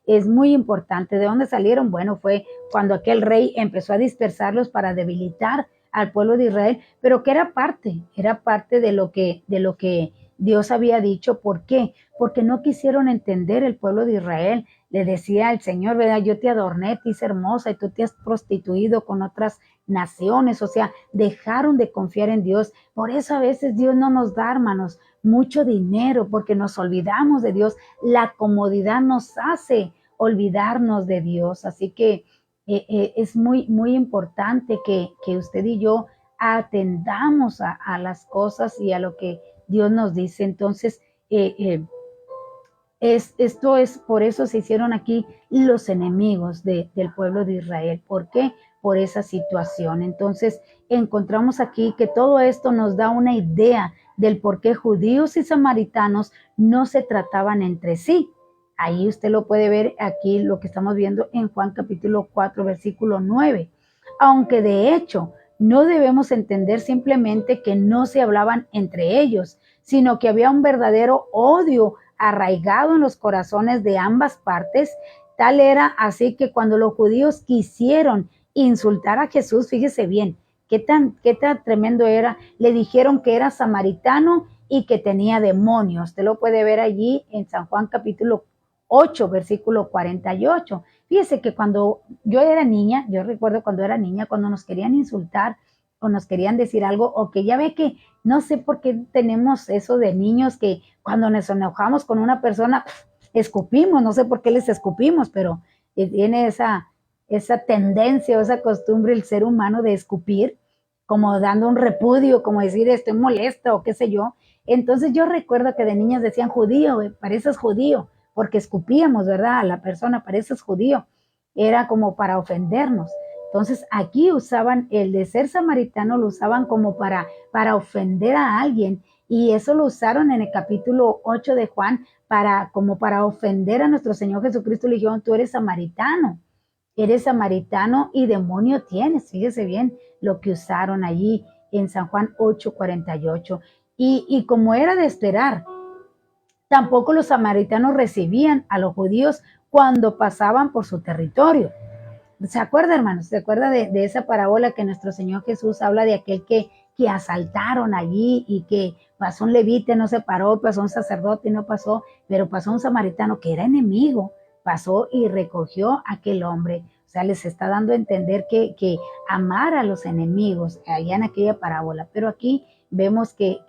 Speaker 1: es muy importante. ¿De dónde salieron? Bueno, fue cuando aquel rey empezó a dispersarlos para debilitar al pueblo de Israel, pero que era parte de lo que Dios había dicho. ¿Por qué? Porque no quisieron entender el pueblo de Israel. Le decía al Señor, ¿verdad? Yo te adorné, te hice hermosa y tú te has prostituido con otras naciones. O sea, dejaron de confiar en Dios. Por eso a veces Dios no nos da, hermanos, mucho dinero, porque nos olvidamos de Dios. La comodidad nos hace olvidarnos de Dios. Así que es muy, muy importante que usted y yo atendamos a las cosas y a lo que Dios nos dice. Entonces, esto es, por eso se hicieron aquí los enemigos del pueblo de Israel. ¿Por qué? Por esa situación. Entonces, encontramos aquí que todo esto nos da una idea del por qué judíos y samaritanos no se trataban entre sí. Ahí usted lo puede ver aquí, lo que estamos viendo en Juan capítulo 4, versículo 9. Aunque de hecho, no debemos entender simplemente que no se hablaban entre ellos, sino que había un verdadero odio arraigado en los corazones de ambas partes. Tal era así que cuando los judíos quisieron insultar a Jesús, fíjese bien, qué tan tremendo era, le dijeron que era samaritano y que tenía demonios. Usted lo puede ver allí en San Juan capítulo 8, versículo 48. Fíjese que cuando yo era niña, yo recuerdo cuando era niña, cuando nos querían insultar o nos querían decir algo, o que ya ve que no sé por qué tenemos eso de niños que cuando nos enojamos con una persona, escupimos, no sé por qué les escupimos, pero tiene esa tendencia o esa costumbre el ser humano de escupir. como dando un repudio, como decir estoy molesta o qué sé yo. Entonces yo recuerdo que de niñas decían judío, pareces judío, porque escupíamos, ¿verdad? A la persona, pareces judío. Era como para ofendernos. Entonces aquí usaban el de ser samaritano, lo usaban como para ofender a alguien. Y eso lo usaron en el capítulo 8 de Juan como para ofender a nuestro Señor Jesucristo. Le dijeron, tú eres samaritano y demonio tienes. Fíjese bien lo que usaron allí en San Juan 8:48. Y como era de esperar, tampoco los samaritanos recibían a los judíos cuando pasaban por su territorio. ¿Se acuerda, hermanos? ¿Se acuerda de esa parábola que nuestro Señor Jesús habla de aquel que asaltaron allí y que pasó un levita, no se paró, pasó un sacerdote y no pasó, pero pasó un samaritano que era enemigo, pasó y recogió a aquel hombre? O sea, les está dando a entender que amar a los enemigos allá en aquella parábola. Pero aquí vemos que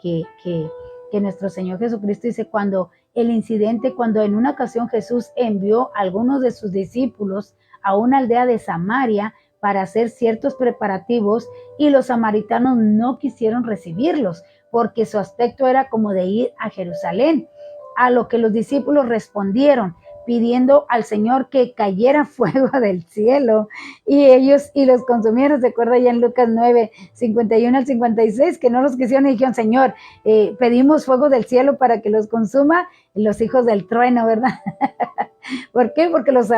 Speaker 1: nuestro Señor Jesucristo dice cuando en una ocasión Jesús envió a algunos de sus discípulos a una aldea de Samaria para hacer ciertos preparativos y los samaritanos no quisieron recibirlos porque su aspecto era como de ir a Jerusalén. A lo que los discípulos respondieron pidiendo al Señor que cayera fuego del cielo y los consumieron. Se acuerda ya en Lucas 9:51 al 56 que no los quisieron y dijeron, Señor, pedimos fuego del cielo para que los consuma los hijos del trueno, ¿verdad? ¿Por qué? Porque los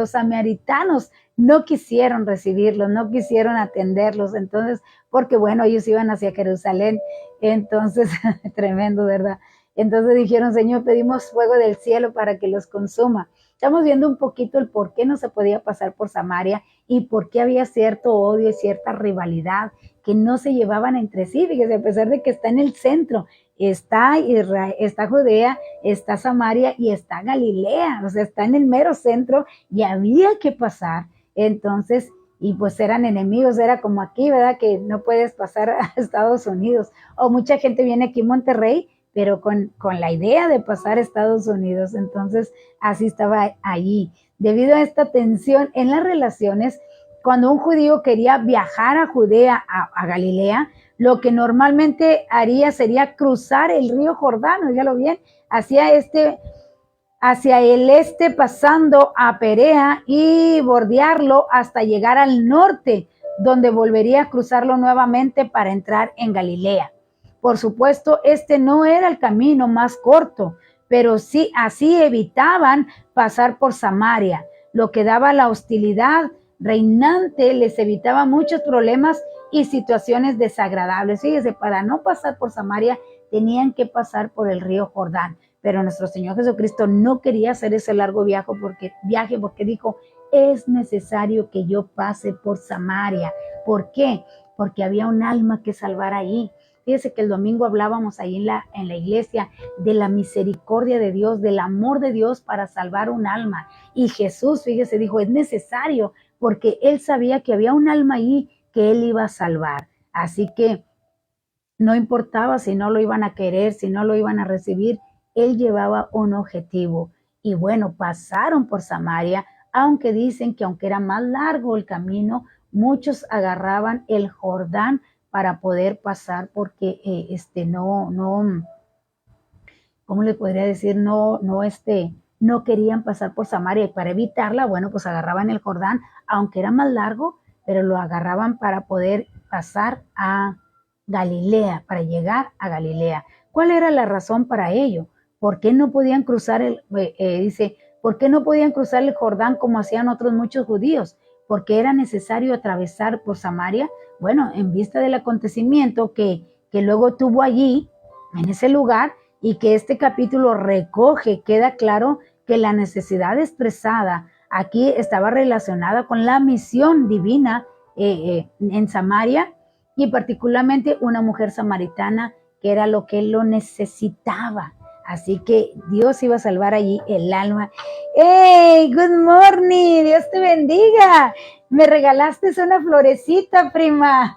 Speaker 1: samaritanos no quisieron recibirlos, no quisieron atenderlos. Entonces, porque bueno, ellos iban hacia Jerusalén. Entonces, tremendo, ¿verdad? Entonces dijeron, Señor, pedimos fuego del cielo para que los consuma. Estamos viendo un poquito el por qué no se podía pasar por Samaria y por qué había cierto odio y cierta rivalidad que no se llevaban entre sí. Fíjese, a pesar de que está en el centro, está Israel, está Judea, está Samaria y está Galilea, o sea, está en el mero centro y había que pasar. Entonces, y pues eran enemigos, era como aquí, ¿verdad? Que no puedes pasar a Estados Unidos. O mucha gente viene aquí a Monterrey, pero con la idea de pasar a Estados Unidos. Entonces, así estaba allí. Debido a esta tensión en las relaciones, cuando un judío quería viajar a Judea, a Galilea, lo que normalmente haría sería cruzar el río Jordán, oígalo bien, hacia el este pasando a Perea y bordearlo hasta llegar al norte, donde volvería a cruzarlo nuevamente para entrar en Galilea. Por supuesto, este no era el camino más corto, pero sí así evitaban pasar por Samaria, lo que daba la hostilidad reinante, les evitaba muchos problemas y situaciones desagradables. Fíjese, para no pasar por Samaria tenían que pasar por el río Jordán, pero nuestro Señor Jesucristo no quería hacer ese largo viaje porque dijo, es necesario que yo pase por Samaria. ¿Por qué? Porque había un alma que salvar ahí. Fíjese que el domingo hablábamos ahí en la iglesia de la misericordia de Dios, del amor de Dios para salvar un alma. Y Jesús, fíjese, dijo, es necesario, porque él sabía que había un alma ahí que él iba a salvar. Así que no importaba si no lo iban a querer, si no lo iban a recibir, él llevaba un objetivo. Y bueno, pasaron por Samaria, aunque dicen que aunque era más largo el camino, muchos agarraban el Jordán para poder pasar porque ¿cómo le podría decir? No querían pasar por Samaria y para evitarla, bueno, pues agarraban el Jordán, aunque era más largo, pero lo agarraban para poder pasar a Galilea, para llegar a Galilea. ¿Cuál era la razón para ello? ¿Por qué no podían cruzar ¿por qué no podían cruzar el Jordán como hacían otros muchos judíos? Porque era necesario atravesar por Samaria. Bueno, en vista del acontecimiento que luego tuvo allí, en ese lugar, y que este capítulo recoge, queda claro que la necesidad expresada aquí estaba relacionada con la misión divina en Samaria y particularmente una mujer samaritana que era lo que él lo necesitaba. Así que Dios iba a salvar allí el alma. ¡Hey! Good morning. Dios te bendiga. Me regalaste una florecita, prima.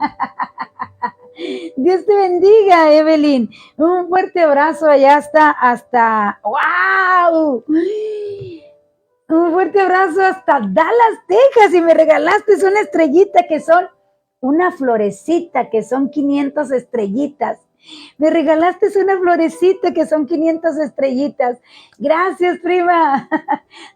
Speaker 1: Dios te bendiga, Evelyn. Un fuerte abrazo allá hasta, ¡wow! Un fuerte abrazo hasta Dallas, Texas. Y me regalaste una estrellita que son una florecita que son 500 estrellitas. Me regalaste una florecita que son 500 estrellitas. Gracias, prima.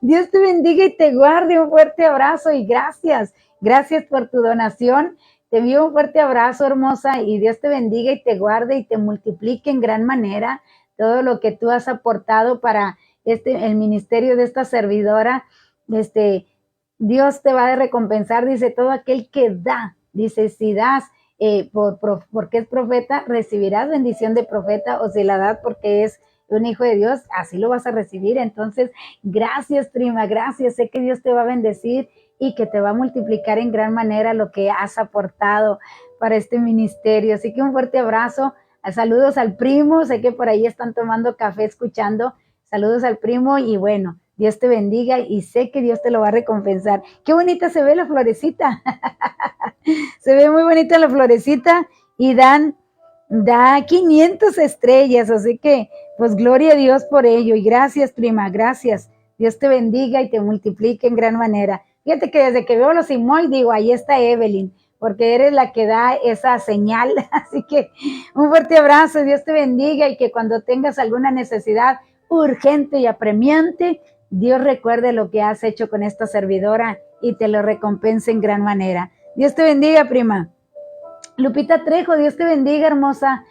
Speaker 1: Dios te bendiga y te guarde. Un fuerte abrazo y gracias. Gracias por tu donación. Te envío un fuerte abrazo, hermosa, y Dios te bendiga y te guarde y te multiplique en gran manera todo lo que tú has aportado para el ministerio de esta servidora. Dios te va a recompensar, dice, todo aquel que da. Dice, si das porque es profeta, recibirás bendición de profeta, o si la das porque es un hijo de Dios, así lo vas a recibir. Entonces, gracias, prima, gracias. Sé que Dios te va a bendecir y que te va a multiplicar en gran manera lo que has aportado para este ministerio. Así que un fuerte abrazo. Saludos al primo. Sé que por ahí están tomando café escuchando. Saludos al primo y bueno, Dios te bendiga y sé que Dios te lo va a recompensar. Qué bonita se ve la florecita. Se ve muy bonita la florecita y da 500 estrellas, así que pues gloria a Dios por ello y gracias, prima, gracias. Dios te bendiga y te multiplique en gran manera. Fíjate que desde que veo los emoji digo, ahí está Evelyn, porque eres la que da esa señal, así que un fuerte abrazo, Dios te bendiga y que cuando tengas alguna necesidad urgente y apremiante, Dios recuerde lo que has hecho con esta servidora y te lo recompense en gran manera. Dios te bendiga, prima. Lupita Trejo, Dios te bendiga, hermosa.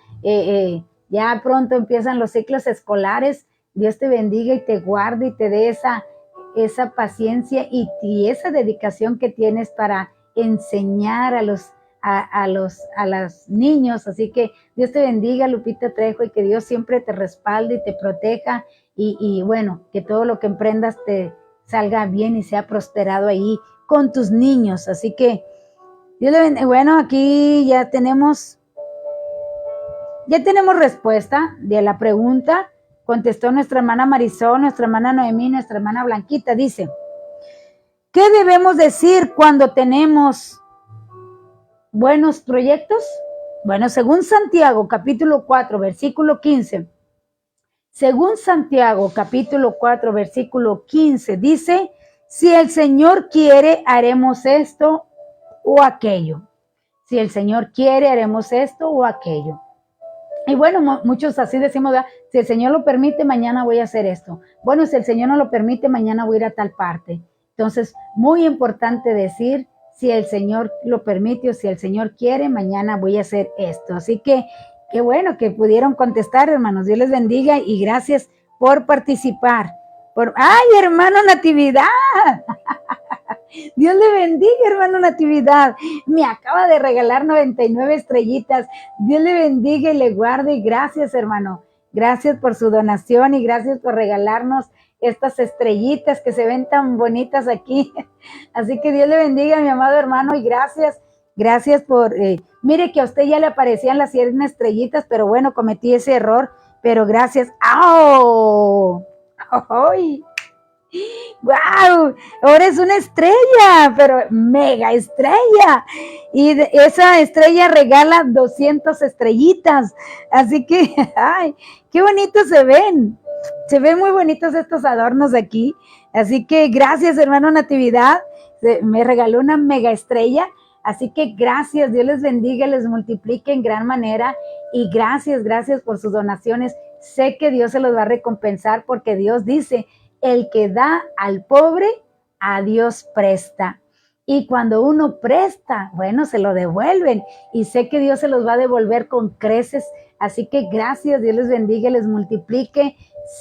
Speaker 1: Ya pronto empiezan los ciclos escolares. Dios te bendiga y te guarde y te dé esa paciencia y esa dedicación que tienes para enseñar a los niños. Así que Dios te bendiga, Lupita Trejo, y que Dios siempre te respalde y te proteja y bueno, que todo lo que emprendas te salga bien y sea prosperado ahí con tus niños. Así que Dios le bendiga. Bueno, aquí ya tenemos respuesta de la pregunta. Contestó nuestra hermana Marisol, nuestra hermana Noemí, nuestra hermana Blanquita. Dice, ¿qué debemos decir cuando tenemos buenos proyectos? Bueno, según Santiago, capítulo 4, versículo 15. Según Santiago, capítulo 4, versículo 15, dice, si el Señor quiere, haremos esto o aquello. Si el Señor quiere, haremos esto o aquello. Y bueno, muchos así decimos, ¿verdad? Si el Señor lo permite, mañana voy a hacer esto. Bueno, si el Señor no lo permite, mañana voy a ir a tal parte. Entonces, muy importante decir, si el Señor lo permite o si el Señor quiere, mañana voy a hacer esto. Así que, qué bueno que pudieron contestar, hermanos. Dios les bendiga y gracias por participar. ¡Ay, hermano Natividad! Dios le bendiga, hermano Natividad. Me acaba de regalar 99 estrellitas. Dios le bendiga y le guarde. Y gracias, hermano. Gracias por su donación y gracias por regalarnos estas estrellitas que se ven tan bonitas aquí. Así que Dios le bendiga, mi amado hermano, y gracias. Gracias por... mire que a usted ya le aparecían las 100 estrellitas, pero bueno, cometí ese error. Pero gracias. ¡Au! ¡Ay! ¡Wow! Ahora es una estrella, pero mega estrella. Y esa estrella regala 200 estrellitas. Así que, ¡ay! ¡Qué bonitos se ven! Se ven muy bonitos estos adornos aquí. Así que gracias, hermano Natividad. Me regaló una mega estrella. Así que gracias, Dios les bendiga, les multiplique en gran manera. Y gracias por sus donaciones. Sé que Dios se los va a recompensar porque Dios dice, el que da al pobre, a Dios presta. Y cuando uno presta, bueno, se lo devuelven. Y sé que Dios se los va a devolver con creces. Así que gracias, Dios les bendiga, les multiplique.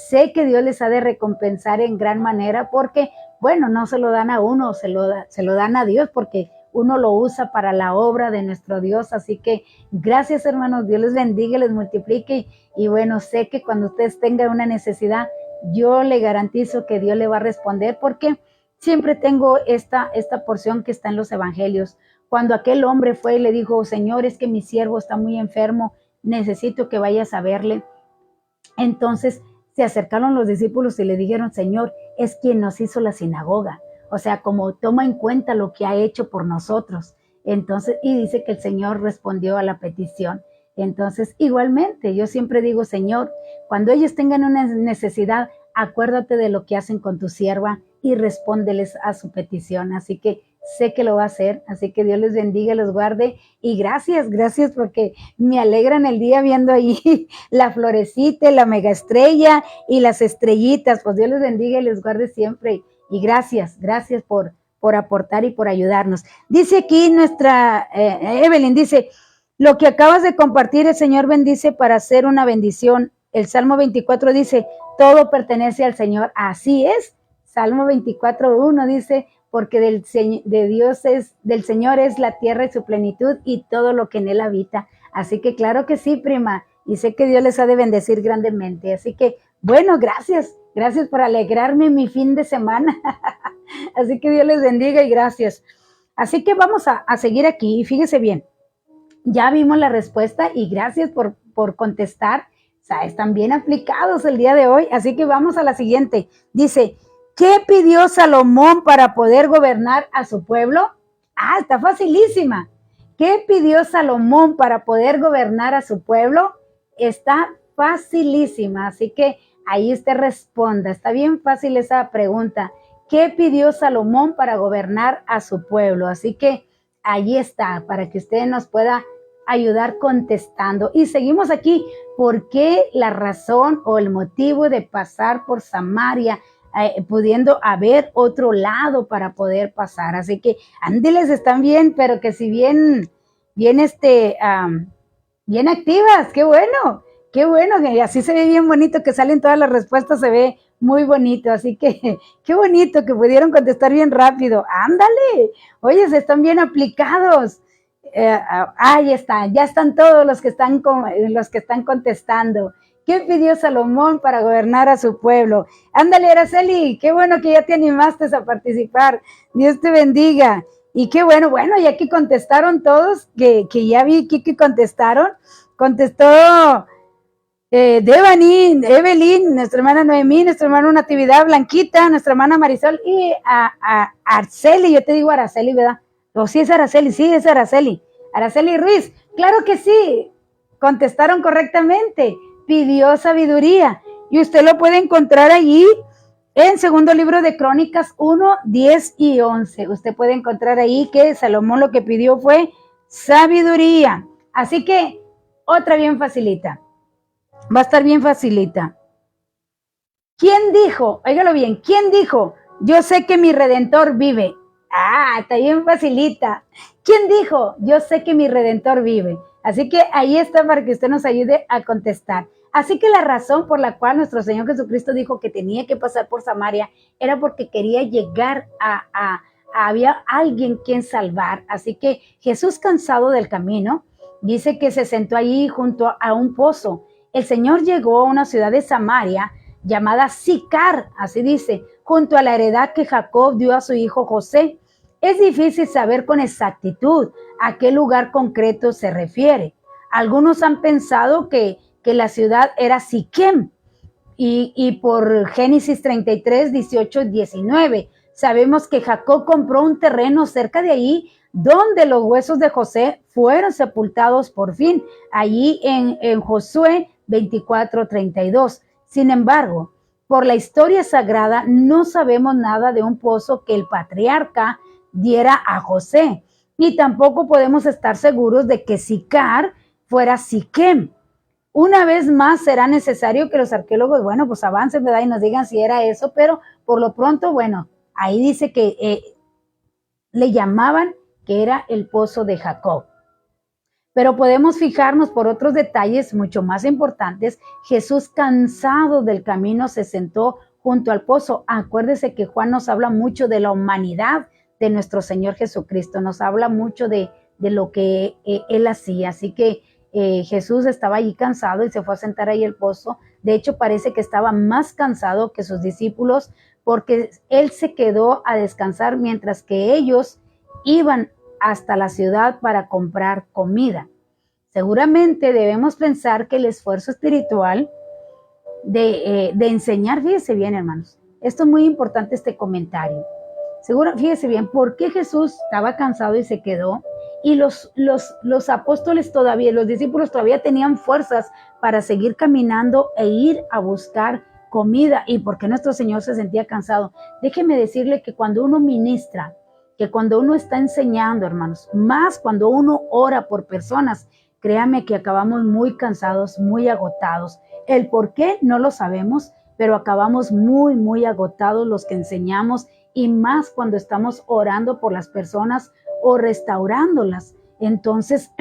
Speaker 1: Sé que Dios les ha de recompensar en gran manera porque, bueno, no se lo dan a uno, se lo dan a Dios porque uno lo usa para la obra de nuestro Dios. Así que gracias, hermanos, Dios les bendiga, les multiplique. Y bueno, sé que cuando ustedes tengan una necesidad, yo le garantizo que Dios le va a responder porque siempre tengo esta porción que está en los evangelios. Cuando aquel hombre fue y le dijo, Señor, es que mi siervo está muy enfermo, necesito que vayas a verle. Entonces se acercaron los discípulos y le dijeron, Señor, es quien nos hizo la sinagoga. O sea, como toma en cuenta lo que ha hecho por nosotros. Entonces, y dice que el Señor respondió a la petición. Entonces, igualmente, yo siempre digo, Señor, cuando ellos tengan una necesidad, acuérdate de lo que hacen con tu sierva y respóndeles a su petición. Así que sé que lo va a hacer, así que Dios les bendiga, los guarde y gracias, gracias porque me alegran el día viendo ahí la florecita, la mega estrella y las estrellitas, pues Dios les bendiga y les guarde siempre y gracias, gracias por aportar y por ayudarnos. Dice aquí nuestra Evelyn, dice, lo que acabas de compartir el Señor bendice para hacer una bendición. El Salmo 24 dice, todo pertenece al Señor, así es. Salmo 24:1 dice, porque del Señor es la tierra y su plenitud y todo lo que en él habita. Así que claro que sí, prima, y sé que Dios les ha de bendecir grandemente. Así que, bueno, gracias por alegrarme mi fin de semana. Así que Dios les bendiga y gracias. Así que vamos a seguir aquí y fíjese bien, ya vimos la respuesta y gracias por contestar. O sea, están bien aplicados el día de hoy, así que vamos a la siguiente. Dice, ¿qué pidió Salomón para poder gobernar a su pueblo? Ah, está facilísima. ¿Qué pidió Salomón para poder gobernar a su pueblo? Está facilísima, así que ahí usted responda. Está bien fácil esa pregunta. ¿Qué pidió Salomón para gobernar a su pueblo? Así que ahí está, para que usted nos pueda ayudar contestando. Y seguimos aquí. ¿Por qué la razón o el motivo de pasar por Samaria? Pudiendo haber otro lado para poder pasar. Así que ándeles, están bien, pero que si bien bien activas, qué bueno, que así se ve bien bonito, que salen todas las respuestas, se ve muy bonito, así que qué bonito que pudieron contestar bien rápido, ándale, oye, se están bien aplicados. Ahí está, ya están todos los que están contestando. ¿Qué pidió Salomón para gobernar a su pueblo? Ándale, Araceli, qué bueno que ya te animaste a participar. Dios te bendiga. Y qué bueno, y aquí contestaron todos, que ya vi aquí que contestaron. Contestó Devani, Evelyn, nuestra hermana Noemí, nuestra hermana Natividad, Blanquita, nuestra hermana Marisol y a Araceli, yo te digo Araceli, ¿verdad? O sí es Araceli, sí es Araceli. Araceli Ruiz, claro que sí, contestaron correctamente, pidió sabiduría. Y usted lo puede encontrar allí en segundo libro de Crónicas 1, 10 y 11. Usted puede encontrar ahí que Salomón lo que pidió fue sabiduría. Así que otra bien facilita. Va a estar bien facilita. ¿Quién dijo? Óigalo bien. ¿Quién dijo? Yo sé que mi Redentor vive. Ah, está bien facilita. ¿Quién dijo? Yo sé que mi Redentor vive. Así que ahí está para que usted nos ayude a contestar. Así que la razón por la cual nuestro Señor Jesucristo dijo que tenía que pasar por Samaria era porque quería llegar había alguien quien salvar. Así que Jesús, cansado del camino, dice que se sentó allí junto a un pozo. El Señor llegó a una ciudad de Samaria llamada Sicar, así dice, junto a la heredad que Jacob dio a su hijo José. Es difícil saber con exactitud a qué lugar concreto se refiere. Algunos han pensado que la ciudad era Siquem y por Génesis 33, 18, 19 sabemos que Jacob compró un terreno cerca de ahí donde los huesos de José fueron sepultados por fin, allí en Josué 24, 32. Sin embargo, por la historia sagrada no sabemos nada de un pozo que el patriarca diera a José, ni tampoco podemos estar seguros de que Sicar fuera Siquem. Una vez más será necesario que los arqueólogos, pues avancen, ¿verdad? Y nos digan si era eso, pero por lo pronto, ahí dice que le llamaban que era el pozo de Jacob. Pero podemos fijarnos por otros detalles mucho más importantes. Jesús, cansado del camino, se sentó junto al pozo. Acuérdese que Juan nos habla mucho de la humanidad de nuestro Señor Jesucristo, nos habla mucho de lo que Él hacía. Así que Jesús estaba allí cansado y se fue a sentar ahí al pozo. De hecho, parece que estaba más cansado que sus discípulos porque Él se quedó a descansar mientras que ellos iban hasta la ciudad para comprar comida. Seguramente debemos pensar que el esfuerzo espiritual de enseñar, fíjese bien, hermanos, esto es muy importante, este comentario. Fíjese bien, ¿por qué Jesús estaba cansado y se quedó? Y los apóstoles todavía, los discípulos todavía tenían fuerzas para seguir caminando e ir a buscar comida. ¿Y por qué nuestro Señor se sentía cansado? Déjeme decirle que cuando uno ministra que cuando uno está enseñando, hermanos, más cuando uno ora por personas, créame que acabamos muy cansados, muy agotados. El por qué no lo sabemos, pero acabamos muy, muy agotados los que enseñamos, y más cuando estamos orando por las personas o restaurándolas. Entonces,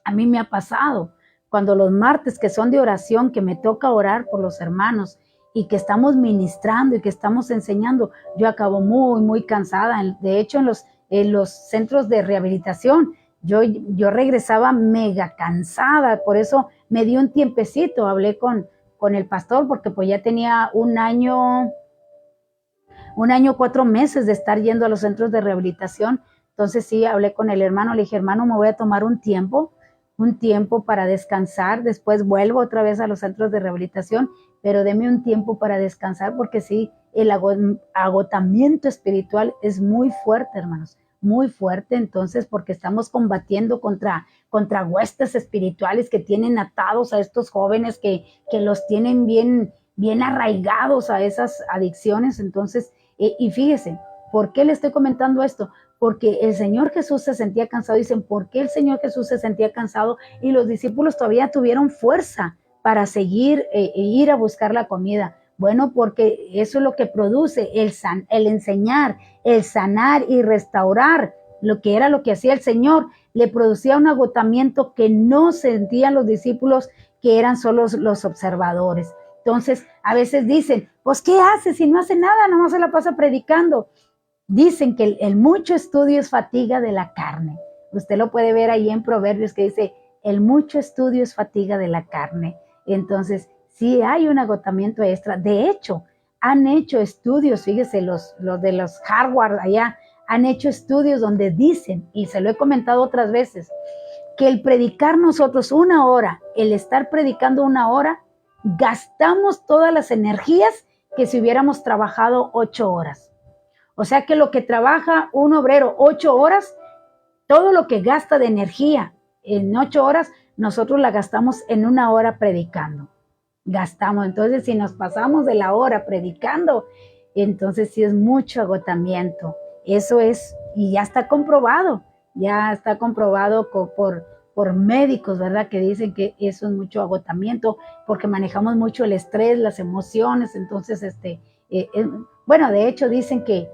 Speaker 1: a mí me ha pasado cuando los martes que son de oración, que me toca orar por los hermanos y que estamos ministrando y que estamos enseñando, yo acabo muy, muy cansada. De hecho, en los centros de rehabilitación, yo regresaba mega cansada, por eso me di un tiempecito, hablé con el pastor, porque pues ya tenía un año, 4 meses de estar yendo a los centros de rehabilitación. Entonces sí, hablé con el hermano, le dije, hermano, me voy a tomar un tiempo para descansar, después vuelvo otra vez a los centros de rehabilitación, pero deme un tiempo para descansar, porque sí, el agotamiento espiritual es muy fuerte, hermanos, muy fuerte. Entonces, porque estamos combatiendo contra huestes espirituales que tienen atados a estos jóvenes, que los tienen bien, bien arraigados a esas adicciones. Entonces, y fíjese, ¿por qué le estoy comentando esto? Porque el Señor Jesús se sentía cansado. Dicen, ¿por qué el Señor Jesús se sentía cansado? Y los discípulos todavía tuvieron fuerza para seguir e ir a buscar la comida. Bueno, porque eso es lo que produce el enseñar, el sanar y restaurar, lo que era lo que hacía el Señor, le producía un agotamiento que no sentían los discípulos, que eran solo los observadores. Entonces, a veces dicen, pues, ¿qué hace si no hace nada? Nomás se la pasa predicando. Dicen que el mucho estudio es fatiga de la carne. Usted lo puede ver ahí en Proverbios, que dice, el mucho estudio es fatiga de la carne. Entonces, sí hay un agotamiento extra. De hecho, han hecho estudios, fíjese, los de los Harvard allá, han hecho estudios donde dicen, y se lo he comentado otras veces, que el predicar nosotros 1 hora, el estar predicando 1 hora, gastamos todas las energías que si hubiéramos trabajado 8 horas. O sea que lo que trabaja un obrero 8 horas, todo lo que gasta de energía en 8 horas, nosotros la gastamos en 1 hora predicando. Gastamos. Entonces, si nos pasamos de la hora predicando, entonces sí es mucho agotamiento. Eso es, y ya está comprobado por médicos, ¿verdad? Que dicen que eso es mucho agotamiento, porque manejamos mucho el estrés, las emociones. Entonces, bueno, de hecho dicen que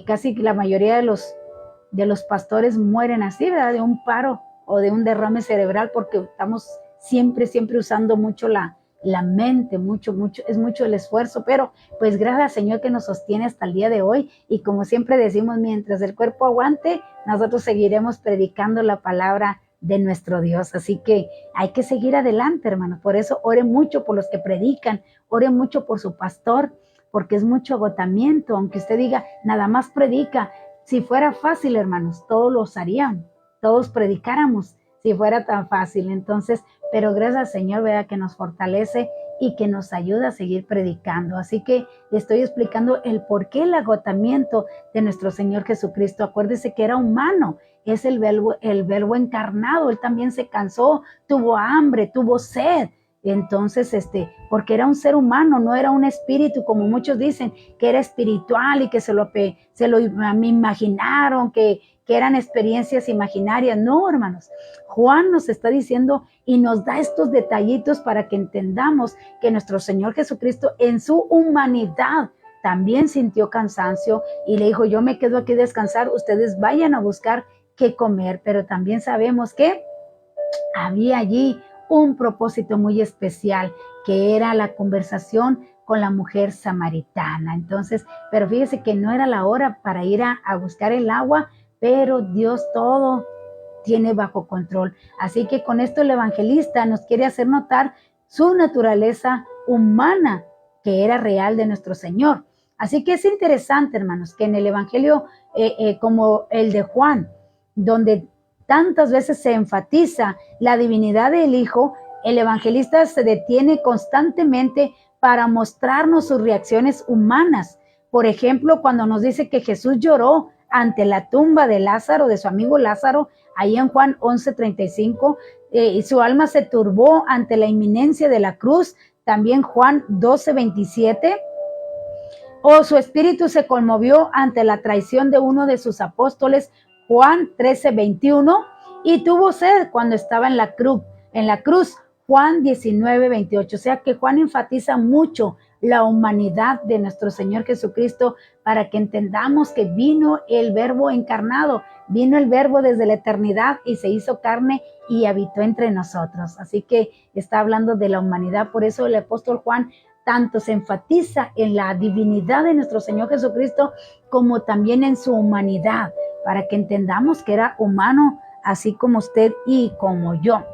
Speaker 1: casi la mayoría de los pastores mueren así, ¿verdad? De un paro o de un derrame cerebral, porque estamos siempre usando mucho la mente, es mucho el esfuerzo, pero pues gracias al Señor que nos sostiene hasta el día de hoy. Y como siempre decimos, mientras el cuerpo aguante, nosotros seguiremos predicando la palabra de nuestro Dios. Así que hay que seguir adelante, hermanos. Por eso ore mucho por los que predican, ore mucho por su pastor, porque es mucho agotamiento. Aunque usted diga, nada más predica, si fuera fácil, hermanos, todos lo harían, todos predicáramos, si fuera tan fácil. Entonces, pero gracias al Señor, vea, que nos fortalece y que nos ayuda a seguir predicando. Así que le estoy explicando el por qué el agotamiento de nuestro Señor Jesucristo. Acuérdese que era humano, es el verbo encarnado. Él también se cansó, tuvo hambre, tuvo sed. Entonces, porque era un ser humano, no era un espíritu, como muchos dicen, que era espiritual y que se lo imaginaron, que eran experiencias imaginarias. No, hermanos, Juan nos está diciendo y nos da estos detallitos para que entendamos que nuestro Señor Jesucristo en su humanidad también sintió cansancio y le dijo, yo me quedo aquí a descansar, ustedes vayan a buscar qué comer. Pero también sabemos que había allí un propósito muy especial, que era la conversación con la mujer samaritana. Entonces, pero fíjese que no era la hora para ir a buscar el agua, pero Dios todo tiene bajo control. Así que con esto el evangelista nos quiere hacer notar su naturaleza humana, que era real, de nuestro Señor. Así que es interesante, hermanos, que en el evangelio como el de Juan, donde tantas veces se enfatiza la divinidad del Hijo, el evangelista se detiene constantemente para mostrarnos sus reacciones humanas. Por ejemplo, cuando nos dice que Jesús lloró ante la tumba de Lázaro, de su amigo Lázaro, ahí en Juan 11:35, y su alma se turbó ante la inminencia de la cruz. También Juan 12:27, o su espíritu se conmovió ante la traición de uno de sus apóstoles, Juan 13:21, y tuvo sed cuando estaba en la cruz, Juan 19:28. O sea que Juan enfatiza mucho la humanidad de nuestro Señor Jesucristo para que entendamos que vino el Verbo encarnado, vino el Verbo desde la eternidad y se hizo carne y habitó entre nosotros. Así que está hablando de la humanidad. Por eso el apóstol Juan tanto se enfatiza en la divinidad de nuestro Señor Jesucristo como también en su humanidad, para que entendamos que era humano, así como usted y como yo.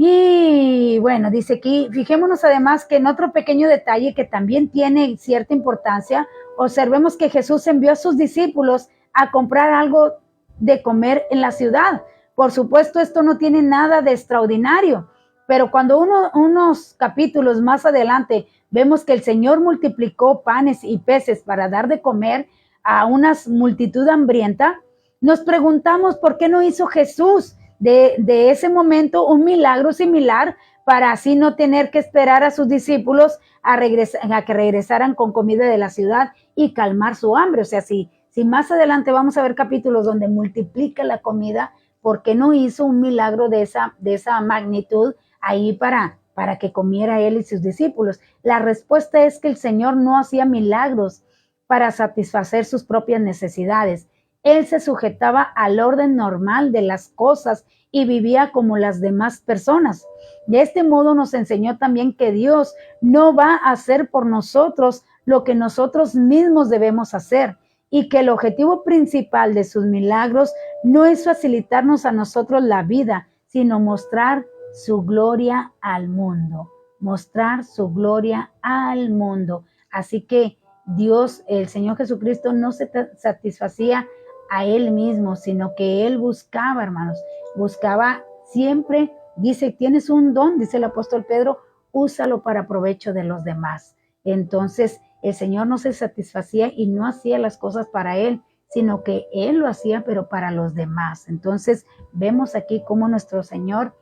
Speaker 1: Y bueno, dice aquí, fijémonos además que en otro pequeño detalle que también tiene cierta importancia, observemos que Jesús envió a sus discípulos a comprar algo de comer en la ciudad. Por supuesto, esto no tiene nada de extraordinario, pero cuando unos capítulos más adelante vemos que el Señor multiplicó panes y peces para dar de comer a una multitud hambrienta, nos preguntamos por qué no hizo Jesús de ese momento un milagro similar para así no tener que esperar a sus discípulos a que regresaran con comida de la ciudad y calmar su hambre. O sea, si más adelante vamos a ver capítulos donde multiplica la comida, ¿por qué no hizo un milagro de esa magnitud ahí para que comiera él y sus discípulos? La respuesta es que el Señor no hacía milagros para satisfacer sus propias necesidades. Él se sujetaba al orden normal de las cosas y vivía como las demás personas. De este modo nos enseñó también que Dios no va a hacer por nosotros lo que nosotros mismos debemos hacer, y que el objetivo principal de sus milagros no es facilitarnos a nosotros la vida, sino mostrar su gloria al mundo. Mostrar su gloria al mundo. Así que Dios, el Señor Jesucristo, no se satisfacía a él mismo, sino que él buscaba, hermanos, buscaba siempre, dice, tienes un don, dice el apóstol Pedro, úsalo para provecho de los demás. Entonces, el Señor no se satisfacía y no hacía las cosas para él, sino que él lo hacía, pero para los demás. Entonces, vemos aquí cómo nuestro Señor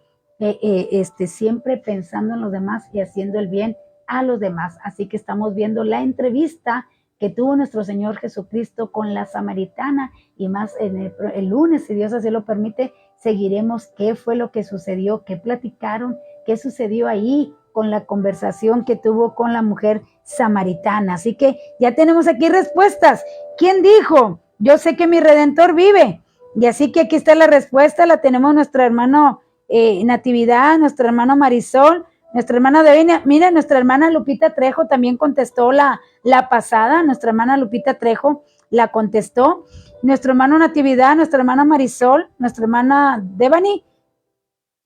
Speaker 1: siempre pensando en los demás y haciendo el bien a los demás. Así que estamos viendo la entrevista que tuvo nuestro Señor Jesucristo con la samaritana, y más en el lunes, si Dios así lo permite, seguiremos qué fue lo que sucedió, qué platicaron, qué sucedió ahí con la conversación que tuvo con la mujer samaritana. Así que ya tenemos aquí respuestas. ¿Quién dijo? Yo sé que mi Redentor vive. Y así que aquí está la respuesta, la tenemos nuestro hermano Natividad, nuestro hermano Marisol, nuestra hermana Devina. Mira, nuestra hermana Lupita Trejo también contestó la pasada. Nuestra hermana Lupita Trejo la contestó. Nuestro hermano Natividad, nuestra hermana Marisol, nuestra hermana Devani,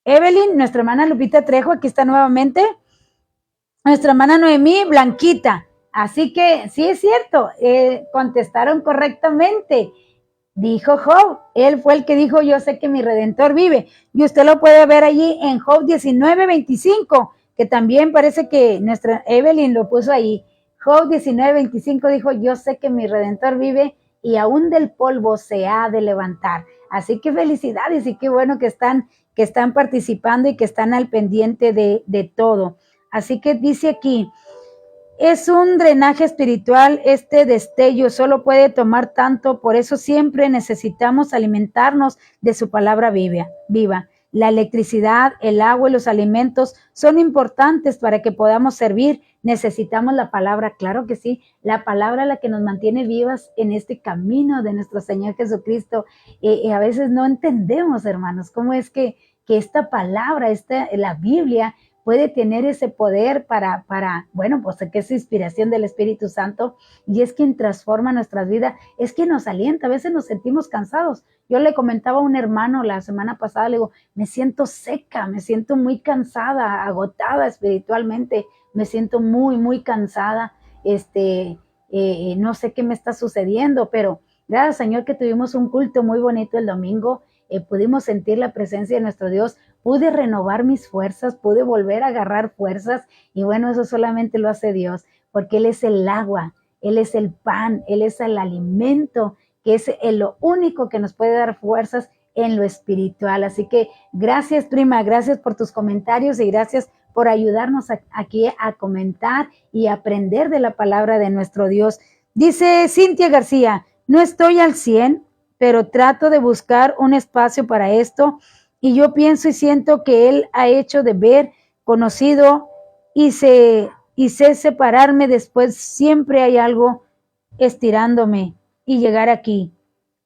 Speaker 1: Evelyn, nuestra hermana Lupita Trejo, aquí está nuevamente. Nuestra hermana Noemí, Blanquita. Así que sí es cierto, contestaron correctamente. Dijo Job, él fue el que dijo, yo sé que mi Redentor vive. Y usted lo puede ver allí en Job 19:25, que también parece que nuestra Evelyn lo puso ahí. Job 19:25 dijo, yo sé que mi Redentor vive y aún del polvo se ha de levantar. Así que felicidades y qué bueno que están participando y que están al pendiente de todo. Así que dice aquí, es un drenaje espiritual este destello, solo puede tomar tanto, por eso siempre necesitamos alimentarnos de su palabra viva. La electricidad, el agua y los alimentos son importantes para que podamos servir. Necesitamos la palabra, claro que sí, la palabra la que nos mantiene vivas en este camino de nuestro Señor Jesucristo. A veces no entendemos, hermanos, cómo es que esta palabra, la Biblia, puede tener ese poder para, bueno, pues que es inspiración del Espíritu Santo y es quien transforma nuestras vidas, es quien nos alienta. A veces nos sentimos cansados. Yo le comentaba a un hermano la semana pasada, le digo, me siento seca, me siento muy cansada, agotada espiritualmente, me siento muy, muy cansada, no sé qué me está sucediendo, pero gracias Señor que tuvimos un culto muy bonito el domingo, pudimos sentir la presencia de nuestro Dios, pude renovar mis fuerzas, pude volver a agarrar fuerzas y bueno, eso solamente lo hace Dios, porque Él es el agua, Él es el pan, Él es el alimento, que es lo único que nos puede dar fuerzas en lo espiritual. Así que gracias, prima, gracias por tus comentarios y gracias por ayudarnos aquí a comentar y aprender de la palabra de nuestro Dios. Dice Cintia García, no estoy al 100, pero trato de buscar un espacio para esto y yo pienso y siento que Él ha hecho de ver, conocido y sé separarme después. Siempre hay algo estirándome y llegar aquí.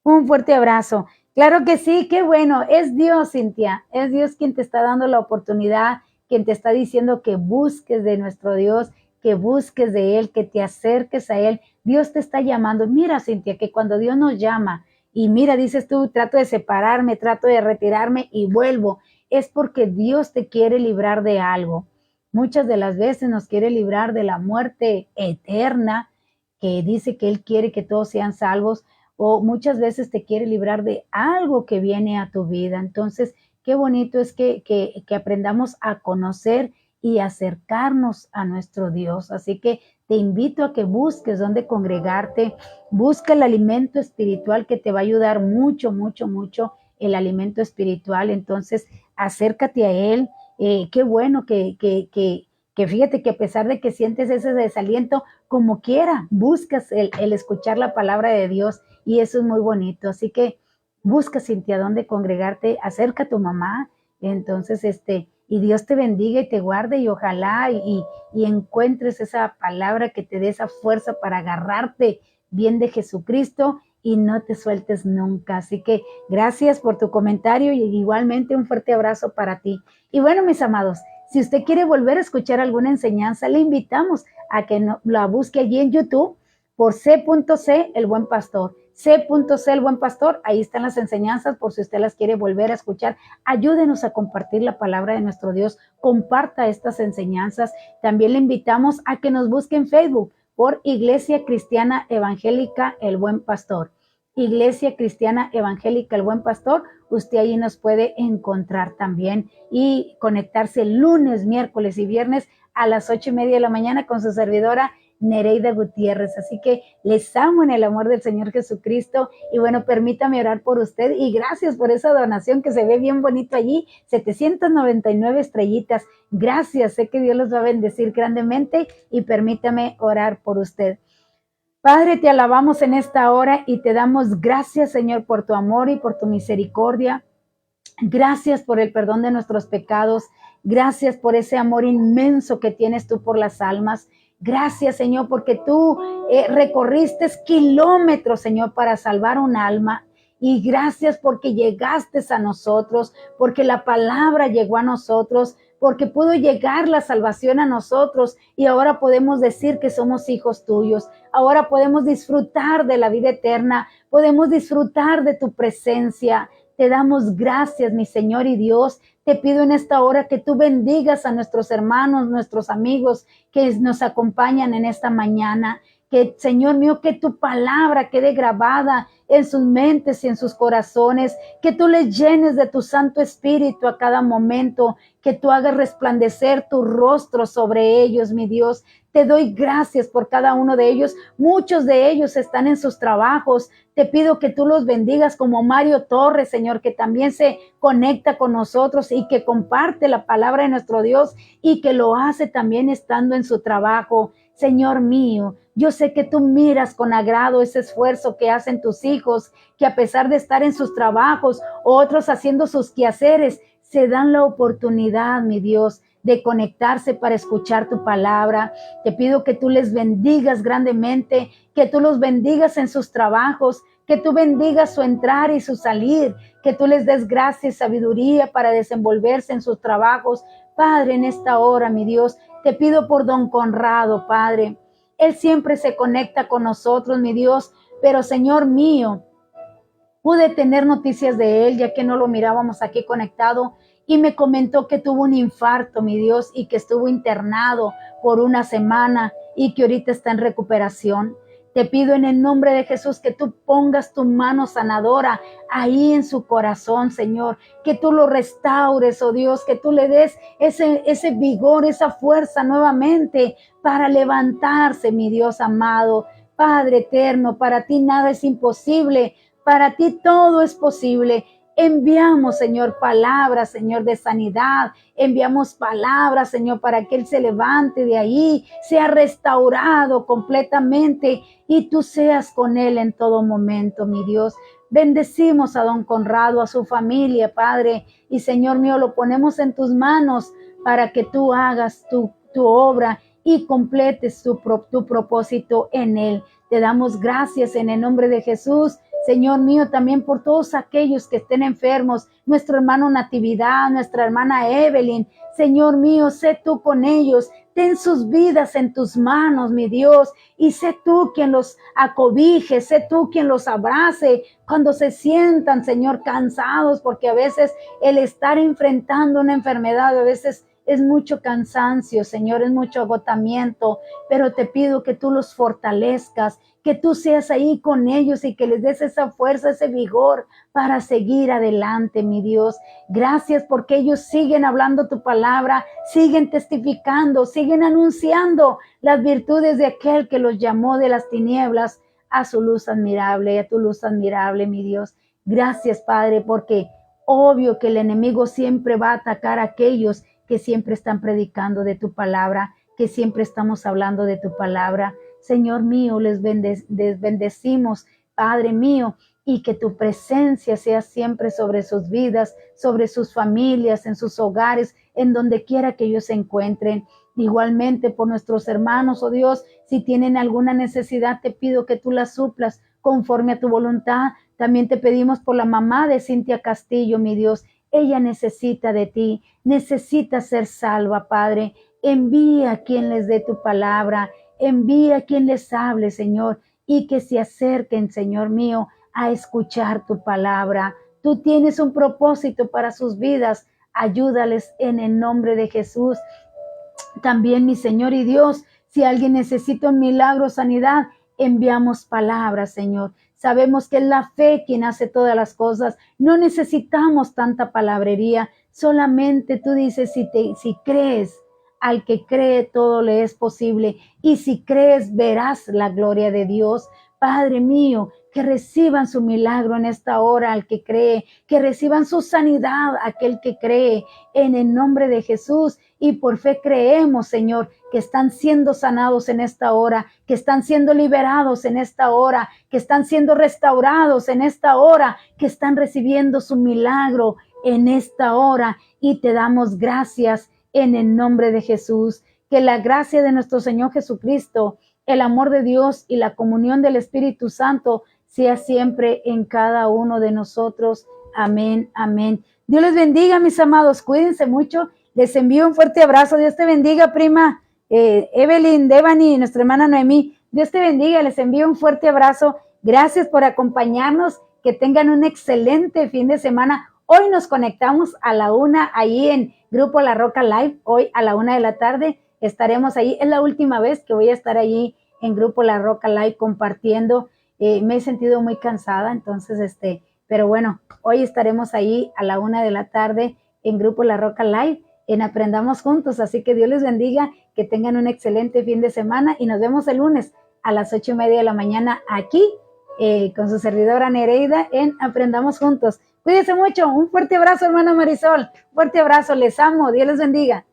Speaker 1: Un fuerte abrazo. Claro que sí, qué bueno. Es Dios, Cintia. Es Dios quien te está dando la oportunidad, quien te está diciendo que busques de nuestro Dios, que busques de Él, que te acerques a Él. Dios te está llamando. Mira, Cintia, que cuando Dios nos llama y mira, dices tú, trato de separarme, trato de retirarme y vuelvo, es porque Dios te quiere librar de algo. Muchas de las veces nos quiere librar de la muerte eterna, que dice que Él quiere que todos sean salvos, o muchas veces te quiere librar de algo que viene a tu vida. Entonces, qué bonito es que aprendamos a conocer y acercarnos a nuestro Dios. Así que te invito a que busques dónde congregarte, busca el alimento espiritual que te va a ayudar mucho, mucho, mucho, el alimento espiritual. Entonces, acércate a Él. Qué bueno que fíjate que a pesar de que sientes ese desaliento, como quiera, buscas el escuchar la palabra de Dios y eso es muy bonito. Así que busca, Cintia, dónde congregarte, acerca a tu mamá, entonces, y Dios te bendiga y te guarde y ojalá y encuentres esa palabra que te dé esa fuerza para agarrarte bien de Jesucristo y no te sueltes nunca. Así que gracias por tu comentario y igualmente un fuerte abrazo para ti. Y bueno, mis amados, si usted quiere volver a escuchar alguna enseñanza, le invitamos a que la busque allí en YouTube por C.C. El Buen Pastor. C.C. El Buen Pastor, ahí están las enseñanzas por si usted las quiere volver a escuchar. Ayúdenos a compartir la palabra de nuestro Dios, comparta estas enseñanzas. También le invitamos a que nos busque en Facebook por Iglesia Cristiana Evangélica El Buen Pastor. Iglesia Cristiana Evangélica El Buen Pastor, usted ahí nos puede encontrar también y conectarse lunes, miércoles y viernes a las 8:30 de la mañana con su servidora Nereida Gutiérrez. Así que les amo en el amor del Señor Jesucristo y bueno, permítame orar por usted y gracias por esa donación que se ve bien bonito allí, 799 estrellitas. Gracias, sé que Dios los va a bendecir grandemente y permítame orar por usted. Padre, te alabamos en esta hora y te damos gracias, Señor, por tu amor y por tu misericordia. Gracias por el perdón de nuestros pecados. Gracias por ese amor inmenso que tienes tú por las almas. Gracias, Señor, porque tú recorriste kilómetros, Señor, para salvar un alma. Y gracias porque llegaste a nosotros, porque la palabra llegó a nosotros, porque pudo llegar la salvación a nosotros y ahora podemos decir que somos hijos tuyos. Ahora podemos disfrutar de la vida eterna, podemos disfrutar de tu presencia. Te damos gracias, mi Señor y Dios. Te pido en esta hora que tú bendigas a nuestros hermanos, nuestros amigos que nos acompañan en esta mañana. Que, Señor mío, que tu palabra quede grabada en sus mentes y en sus corazones, que tú les llenes de tu Santo Espíritu a cada momento, que tú hagas resplandecer tu rostro sobre ellos, mi Dios. Te doy gracias por cada uno de ellos. Muchos de ellos están en sus trabajos. Te pido que tú los bendigas como Mario Torres, Señor, que también se conecta con nosotros y que comparte la palabra de nuestro Dios y que lo hace también estando en su trabajo. Señor mío, yo sé que tú miras con agrado ese esfuerzo que hacen tus hijos, que a pesar de estar en sus trabajos, otros haciendo sus quehaceres, se dan la oportunidad, mi Dios, de conectarse para escuchar tu palabra. Te pido que tú les bendigas grandemente, que tú los bendigas en sus trabajos, que tú bendigas su entrar y su salir, que tú les des gracia y sabiduría para desenvolverse en sus trabajos. Padre, en esta hora, mi Dios, te pido por don Conrado, Padre. Él siempre se conecta con nosotros, mi Dios, pero Señor mío, pude tener noticias de él, ya que no lo mirábamos aquí conectado, y me comentó que tuvo un infarto, mi Dios, y que estuvo internado por una semana y que ahorita está en recuperación. Te pido en el nombre de Jesús que tú pongas tu mano sanadora ahí en su corazón, Señor, que tú lo restaures, oh Dios, que tú le des ese vigor, esa fuerza nuevamente para levantarse, mi Dios amado. Padre eterno, para ti nada es imposible, para ti todo es posible. Enviamos, Señor, palabras, Señor, de sanidad. Enviamos palabras, Señor, para que Él se levante de ahí, sea restaurado completamente y tú seas con Él en todo momento, mi Dios. Bendecimos a don Conrado, a su familia, Padre, y Señor mío, lo ponemos en tus manos para que tú hagas tu obra y completes tu propósito en Él. Te damos gracias en el nombre de Jesús. Señor mío, también por todos aquellos que estén enfermos, nuestro hermano Natividad, nuestra hermana Evelyn, Señor mío, sé tú con ellos, ten sus vidas en tus manos, mi Dios, y sé tú quien los acobije, sé tú quien los abrace cuando se sientan, Señor, cansados, porque a veces el estar enfrentando una enfermedad, a veces es mucho cansancio, Señor, es mucho agotamiento, pero te pido que tú los fortalezcas, que tú seas ahí con ellos y que les des esa fuerza, ese vigor para seguir adelante, mi Dios. Gracias porque ellos siguen hablando tu palabra, siguen testificando, siguen anunciando las virtudes de aquel que los llamó de las tinieblas a su luz admirable, a tu luz admirable, mi Dios. Gracias, Padre, porque obvio que el enemigo siempre va a atacar a aquellos que siempre están predicando de tu palabra, que siempre estamos hablando de tu palabra. Señor mío, les bendecimos, Padre mío, y que tu presencia sea siempre sobre sus vidas, sobre sus familias, en sus hogares, en donde quiera que ellos se encuentren. Igualmente por nuestros hermanos, oh Dios, si tienen alguna necesidad, te pido que tú la suplas conforme a tu voluntad. También te pedimos por la mamá de Cintia Castillo, mi Dios. Ella necesita de ti, necesita ser salva, Padre. Envía quien les dé tu palabra, envía quien les hable, Señor, y que se acerquen, Señor mío, a escuchar tu palabra. Tú tienes un propósito para sus vidas. Ayúdales en el nombre de Jesús. También, mi Señor y Dios, si alguien necesita un milagro, sanidad, enviamos palabras, Señor. Sabemos que es la fe quien hace todas las cosas. No necesitamos tanta palabrería. Solamente tú dices, si crees, al que cree todo le es posible. Y si crees, verás la gloria de Dios. Padre mío, que reciban su milagro en esta hora al que cree, que reciban su sanidad aquel que cree, en el nombre de Jesús. Y por fe creemos, Señor, que están siendo sanados en esta hora, que están siendo liberados en esta hora, que están siendo restaurados en esta hora, que están recibiendo su milagro en esta hora. Y te damos gracias en el nombre de Jesús. Que la gracia de nuestro Señor Jesucristo, el amor de Dios y la comunión del Espíritu Santo sea siempre en cada uno de nosotros. Amén, amén. Dios les bendiga, mis amados. Cuídense mucho. Les envío un fuerte abrazo. Dios te bendiga, prima Evelyn, Devani, nuestra hermana Noemí. Dios te bendiga. Les envío un fuerte abrazo. Gracias por acompañarnos. Que tengan un excelente fin de semana. Hoy nos conectamos a la 1 ahí en Grupo La Roca Live. Hoy a la 1 de la tarde estaremos ahí. Es la última vez que voy a estar allí en Grupo La Roca Live compartiendo. Me he sentido muy cansada, entonces, pero bueno, hoy estaremos ahí a la 1 de la tarde en Grupo La Roca Live, en Aprendamos Juntos. Así que Dios les bendiga, que tengan un excelente fin de semana y nos vemos el lunes a las 8:30 de la mañana aquí con su servidora Nereida en Aprendamos Juntos. Cuídense mucho. Un fuerte abrazo, hermana Marisol. Fuerte abrazo. Les amo. Dios les bendiga.